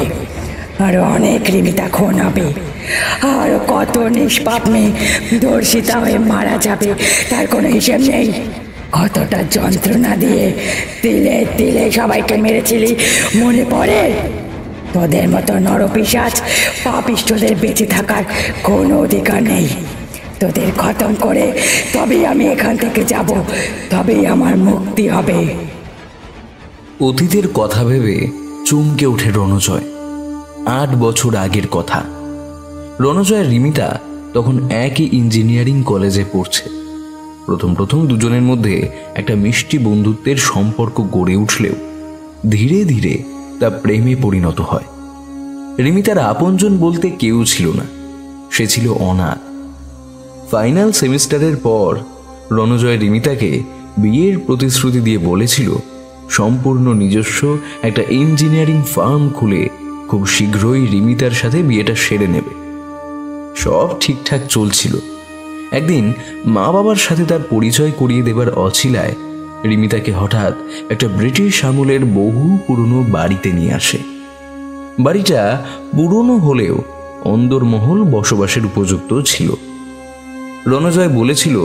আরো অনেক রিমিতা খুন হবে, আরো কত নিষ্পাপ মেয়ে ধর্ষিতা হয়ে মারা যাবে তার কোনো হিসেব নেই। কতটা যন্ত্রণা দিয়ে তিলে তিলে সবাইকে মেরেছিলি মনে পড়ে? তোদের মতো নরপিশাচ পাপিষ্ঠদের বেঁচে থাকার কোনো অধিকার নেই। তোদের খতম করে তবেই আমি এখান থেকে যাব, তবেই আমার মুক্তি হবে। অতীতের কথা ভেবে চমকে ওঠে রণজয়। 8 বছর আগের কথা। রণজয় রিমিতা তখন একই ইঞ্জিনিয়ারিং কলেজে পড়ছে। প্রথম দুজনের মধ্যে একটা মিষ্টি বন্ধুত্বের সম্পর্ক গড়ে উঠলেও ধীরে ধীরে তা প্রেমে পরিণত হয়। রিমিতার আপনজন বলতে কেউ ছিল না, সে ছিল অনাথ। ফাইনাল সেমিস্টারের পর রণজয় রিমিতাকে বিয়ের প্রতিশ্রুতি দিয়ে বলেছিল সম্পূর্ণ নিজস্ব একটা ইঞ্জিনিয়ারিং ফার্ম খুলে খুব শীঘ্রই রিমিতার সাথে বিয়েটা সেরে নেবে। সব ঠিকঠাক চলছিল। একদিন মা বাবার সাথে তার পরিচয় করিয়ে দেবার অছিলায় রিমিতাকে হঠাৎ একটা ব্রিটিশ আমলের বহু পুরনো বাড়িতে নিয়ে আসে। বাড়িটা পুরনো হলেও অন্দরমহল বসবাসের উপযুক্ত ছিল। রণজয় বলেছিল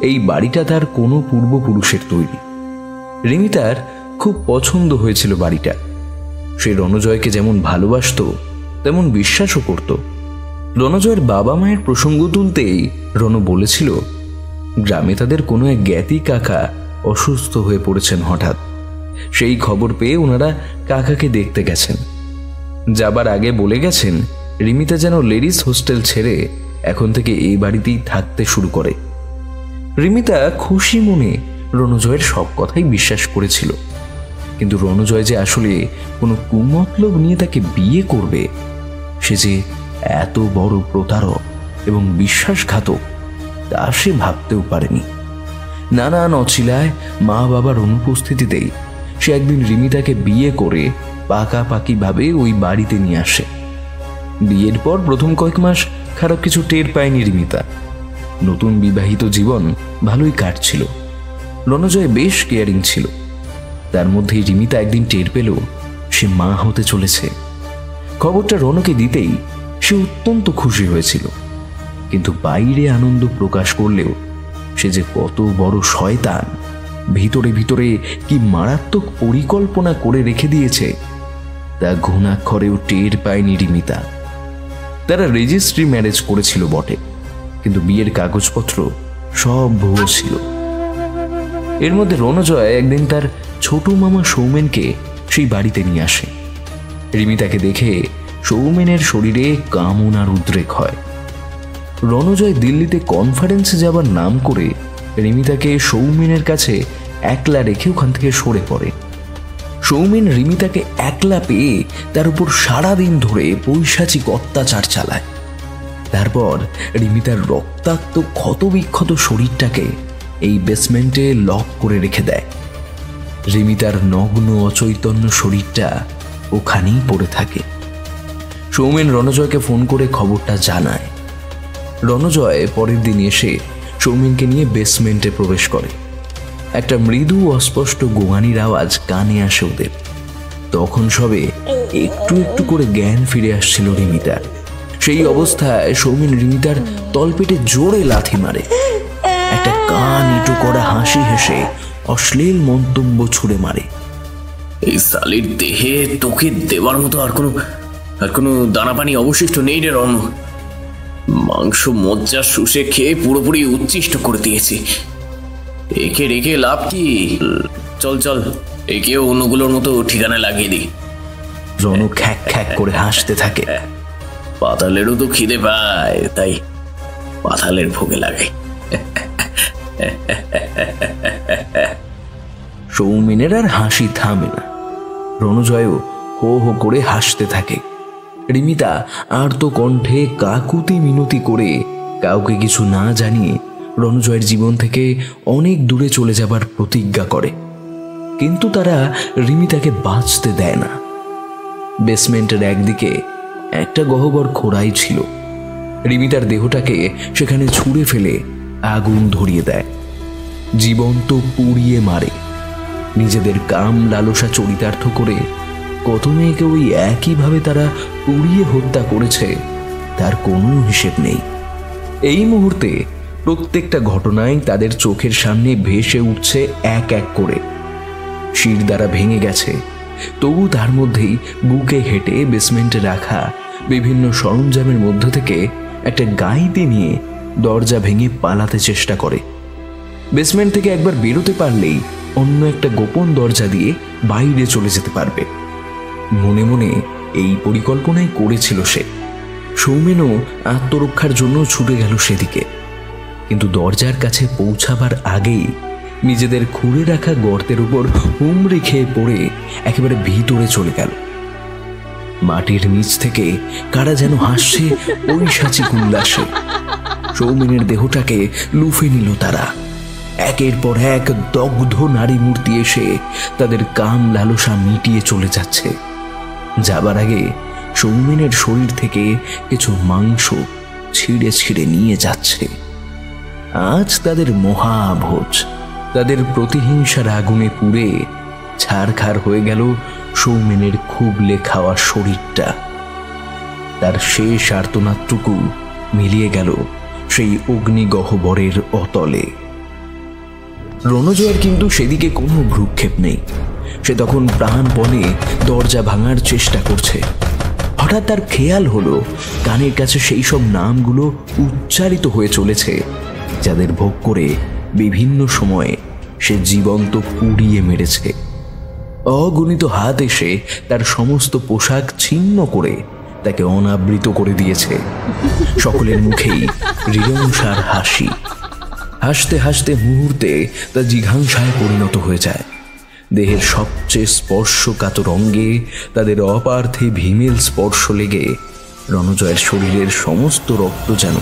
এই বাড়িটা তার কোনো পূর্বপুরুষের তৈরি। রিমিতার খুব পছন্দ হয়েছিল বাড়িটা। সে রণজয়কে যেমন ভালোবাসত তেমন বিশ্বাসও করত। রণজয়ের বাবা মায়ের প্রসঙ্গ তুলতেই রণ বলেছিল গ্রামে তাদের কোনো এক জ্ঞাতি কাকা অসুস্থ হয়ে পড়েছেন হঠাৎ। সেই খবর পেয়ে ওনারা কাকাকে দেখতে গেছেন। যাবার আগে বলে গেছেন রিমিতা যেন লেডিস হোস্টেল ছেড়ে এখন থেকে এই বাড়িতেই থাকতে শুরু করে। রিমিতা খুশি মনে রণজয়ের সব কথাই বিশ্বাস করেছিল, কিন্তু রণজয় যে আসলে কোনো কুমতলব নিয়ে তাকে বিয়ে করবে, সে যে এত বড় প্রতারক এবং বিশ্বাসঘাতক তা সে ভাবতেও পারেনি। নানান অছিলায় মা বাবার অনুপস্থিতিতেই সে একদিন রিমিতাকে বিয়ে করে পাকাপাকিভাবে ওই বাড়িতে নিয়ে আসে। বিয়ের পর প্রথম কয়েক মাস খারাপ কিছু টের পায়নি রিমিতা। নতুন বিবাহিত জীবন ভালোই কাটছিল। রণজয় বেশ কেয়ারিং ছিল। তার মধ্যেই রিমিতা একদিন টের পেল সে মা হতে চলেছে। খবরটা রণকে দিতেই সে অত্যন্ত খুশি হয়েছিল, কিন্তু বাইরে আনন্দ প্রকাশ করলেও সে যে কত বড় শয়তান, ভিতরে ভিতরে কি মারাত্মক পরিকল্পনা করে রেখে দিয়েছে তা ঘুণাক্ষরেও টের পায়নি রিমিতা। তারা রেজিস্ট্রি ম্যারেজ করেছিল বটে, কিন্তু বিয়ের কাগজপত্র সব ভুয়ো ছিল। এর মধ্যে রণজয় একদিন তার ছোট মামা সৌমেনকে সেই বাড়িতে নিয়ে আসে। রিমিতাকে দেখে সৌমেনের শরীরে কামনার উদ্রেক হয়। রণজয় দিল্লিতে কনফারেন্সে যাবার নাম করে রিমিতাকে সৌমেনের কাছে একলা রেখে ওখান থেকে সরে পড়ে। সৌমেন রিমিতাকে একলা পেয়ে তার উপর সারাদিন ধরে পৈশাচিক অত্যাচার চালায়। তারপর রিমিতার রক্তাক্ত ক্ষতবিক্ষত শরীরটাকে এই বেসমেন্টে লক করে রেখে দেয়। রিমিতার নগ্ন অচৈতন্য শরীরটা ওখানেই পড়ে থাকে। সৌমেন রণজয়কে ফোন করে খবরটা জানায়। রণজয় পরের দিন এসে সৌমেনকে নিয়ে বেসমেন্টে প্রবেশ করে। একটা মৃদু অস্পষ্ট গোঙানির আওয়াজ কানে আসে ওদের। তখন সবে একটু একটু করে জ্ঞান ফিরে আসছিল রিমিতার। সেই অবস্থায় সৌমেন রিমিতার তলপেটে জোরে লাথি মারে। একটা কান ইটো করা হাসি হেসে অশ্লীল মন্তব্য ছুড়ে মারে। এই সালির দেহে তোকে দেওয়ার মতো আর কোনো দানা পানি অবশিষ্ট নেই রে রণ। মাংস মজ্জা শুষে খেয়ে পুরোপুরি উচ্ছিষ্ট করে দিয়েছি। একে রেখে লাভ কি? চল চল, একেও অন্যগুলোর মতো ঠিকানা লাগিয়ে দিই। রণু খ্যাক খ্যাক করে হাসতে থাকে। পাতালেরও তো খিদে পায়, তাই পাতালের ভোগে লাগে। সৌমেনের আর হাসি থামে না। রণজয়ও হো হো করে হাসতে থাকে। রিমিতা আর্ত কণ্ঠে কাকুতি মিনতি করে কাউকে কিছু না জানিয়ে রণজয়ের জীবন থেকে অনেক দূরে চলে যাবার প্রতিজ্ঞা করে, কিন্তু তারা রিমিতাকে বাঁচতে দেয় না। বেসমেন্টের একদিকে একটা গহ্বর খোঁড়াই ছিল। রিমিতার দেহটাকে সেখানে ছুঁড়ে ফেলে আগুন ধরিয়ে দেয়, জীবন্ত পুড়িয়ে মারে। নিজেদের কাম লালসা চরিতার্থ করে কত মেয়েকে ওই একইভাবে তারা পুড়িয়ে হত্যা করেছে তার কোনো হিসেব নেই। এই মুহূর্তে প্রত্যেকটা ঘটনায় তাদের চোখের সামনে ভেসে উঠছে এক এক করে। শির দ্বারা ভেঙে গেছে, তবু তার মধ্যেই বুকে হেঁটে বেসমেন্টে রাখা বিভিন্ন সরঞ্জামের মধ্য থেকে একটা গাইতে নিয়ে দরজা ভেঙে পালাতে চেষ্টা করে। বেসমেন্ট থেকে একবার বেরোতে পারলেই অন্য একটা গোপন দরজা দিয়ে বাইরে চলে যেতে পারবে। মনে মনে এই পরিকল্পনাই করেছিল সে। সৌমেনও আত্মরক্ষার জন্য ছুটে গেল সেদিকে, কিন্তু দরজার কাছে পৌঁছাবার আগেই নিজেদের খুঁড়ে রাখা গর্তের উপর হুমড়ি খেয়ে পড়ে একেবারে ভিতরে চলে গেল। মাটির নিচ থেকে কারা যেন হাসছে পৈশাচিক উল্লাসে। সৌমেনের দেহটাকে লুফে নিল তারা। একের পর এক দগ্ধ নারী মূর্তি এসে তাদের কাম লালসা মিটিয়ে চলে যাচ্ছে। যাবার আগে সৌমেনের শরীর থেকে কিছু মাংস ছিঁড়ে ছিঁড়ে নিয়ে যাচ্ছে। আজ তাদের মহাভোজ। তাদের প্রতিহিংসার আগুনে পুড়ে ছারখার হয়ে গেল সৌমেনের খুবলে খাওয়া শরীরটা। তার শেষ আর্তনাদটুকু মিলিয়ে গেল সেই অগ্নিগহ্বরের অতলে। রণজয়ের কিন্তু সেদিকে কোনো ভ্রুক্ষেপ নেই। সে তখন প্রাণপণে দরজা ভাঙার চেষ্টা করছে। হঠাৎ তার খেয়াল হলো কানের কাছে সেই সব নামগুলো উচ্চারিত হয়ে চলেছে যাদের ভোগ করে বিভিন্ন সময়ে সে জীবন্ত পুড়িয়ে মেরেছে। অগণিত হাত এসে তার সমস্ত পোশাক ছিন্ন করে তাকে অনাবৃত করে দিয়েছে। সকলের মুখেই হৃদয়ংসার হাসি। হাসতে হাসতে মুহূর্তে তা জিঘাংসায় পরিণত হয়ে যায়। দেহের সবচেয়ে স্পর্শকাতর অঙ্গে তাদের অপার্থে ভীমেল স্পর্শ লেগে রণজয়ের শরীরের সমস্ত রক্ত যেন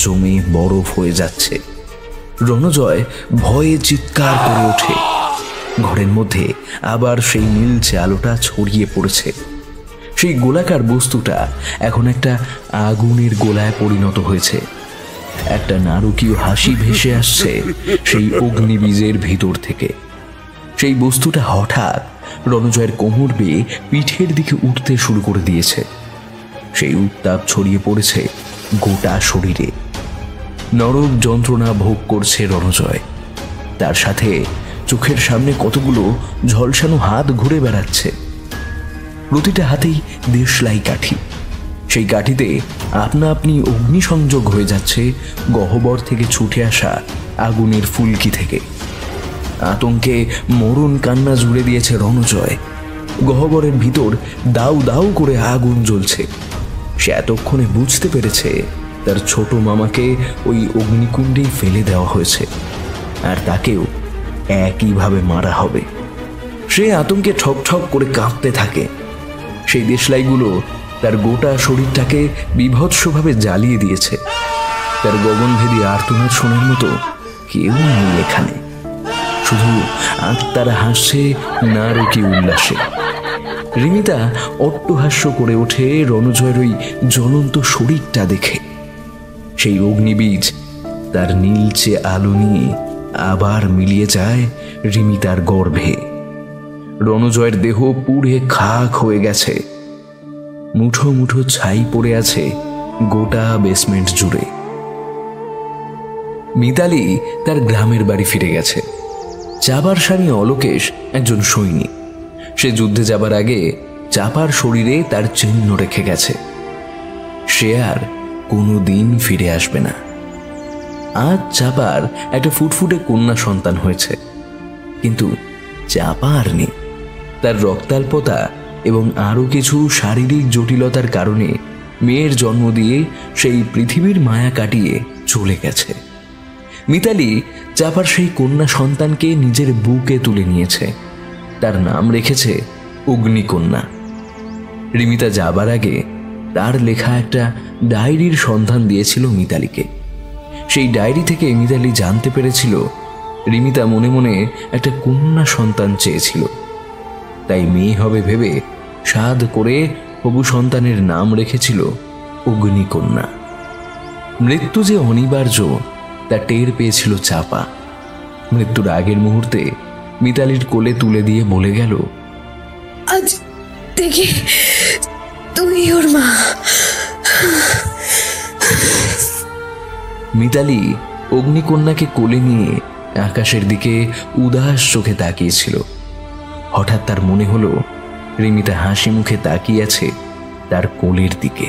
জমে বরফ হয়ে যাচ্ছে। রণজয় ভয়ে চিৎকার করে ওঠে। ঘরের মধ্যে আবার সেই নীলচে আলোটা ছড়িয়ে পড়েছে। সেই গোলাকার বস্তুটা এখন একটা আগুনের গোলায় পরিণত হয়েছে। একটা নারকীয় হাসি ভেসে আসছে সেই অগ্নিবীজের ভিতর থেকে। সেই বস্তুটা হঠাৎ রণজয়ের কোমর বেয়ে পিঠের দিকে উঠতে শুরু করে দিয়েছে। সেই উত্তাপ ছড়িয়ে পড়েছে গোটা শরীরে। নরক যন্ত্রণা ভোগ করছে রণজয়। তার সাথে চোখের সামনে কতগুলো ঝলসানো হাত ঘুরে বেড়াচ্ছে। প্রতিটা হাতেই দেশলাই কাঠি। সেই কাঠিতে আপনা আপনি অগ্নিসংযোগ হয়ে যাচ্ছে গহ্বর থেকে ছুটে আসা আগুনের ফুলকি থেকে। আতঙ্কে মরণ কান্না জুড়ে দিয়েছে রণজয়। গহ্বরের ভিতর দাউ দাউ করে আগুন জ্বলছে। সে এতক্ষণে বুঝতে পেরেছে তার ছোট মামাকে ওই অগ্নিকুণ্ডেই ফেলে দেওয়া হয়েছে, আর তাকেও একইভাবে মারা হবে। সে আতঙ্কে ঠক ঠক করে কাঁপতে থাকে। সেই দেশলাইগুলো তার গোটা শরীরটাকে বিভৎসভাবে জ্বালিয়ে দিয়েছে। তার গগনভেদী আর্তনাদ শোনার মতো কেউ নেই এখানে। শুধু আত্মারা হাসছে নারকী উল্লাসে। রিমিতা অট্টহাস্য করে ওঠে রণজয়ের ওই জ্বলন্ত শরীরটা দেখে। সেই অগ্নিবীজ তার নীলচে আলো নিয়ে আবার মিলিয়ে যায় রিমিতার গর্ভে। রণজয়ের দেহ পুড়ে খাক হয়ে গেছে, মুঠো মুঠো ছাই পড়ে আছে গোটা বেসমেন্ট জুড়ে। মিতালি তার গ্রামের বাড়ি ফিরে গেছে। চাপার স্বামী অলোকেশ একজন সৈনিক। সে যুদ্ধে যাবার আগে চাপার শরীরে তার চিহ্ন রেখে গেছে। সে আর কোনোদিন ফিরে আসবে না। আজ চাপার একটা ফুটফুটে কন্যা সন্তান হয়েছে, কিন্তু চাপা আর নেই। তার রক্তাল্পতা এবং আরো কিছু শারীরিক জটিলতার কারণে মেয়ের জন্ম দিয়ে সেই পৃথিবীর মায়া কাটিয়ে চলে গেছে। মিতালি চাপার সেই কন্যা সন্তানকে নিজের বুকে তুলে নিয়েছে। তার নাম রেখেছে অগ্নিকন্যা। রিমিতা যাবার আগে তার লেখা একটা ডায়েরির সন্ধান দিয়েছিল মিতালিকে। সেই ডায়েরি থেকে মিতালি জানতে পেরেছিল রিমিতা মনে মনে একটা কন্যা সন্তান চেয়েছিল। তাই মেয়ে হবে ভেবে সাধ করে হবু সন্তানের নাম রেখেছিল অগ্নিকন্যা। মৃত্যু যে অনিবার্য তা টের পেয়েছিল চাপা। মৃত্যুর আগের মুহূর্তে মিতালির কোলে তুলে দিয়ে বলে গেল, আজ দেখি তুই ওর মা। মিতালি অগ্নিকন্যাকে কোলে নিয়ে আকাশের দিকে উদাস চোখে তাকিয়েছিল। হঠাৎ তার মনে হলো রিমিতা হাসি মুখে তাকিয়ে আছে তার কোলের দিকে।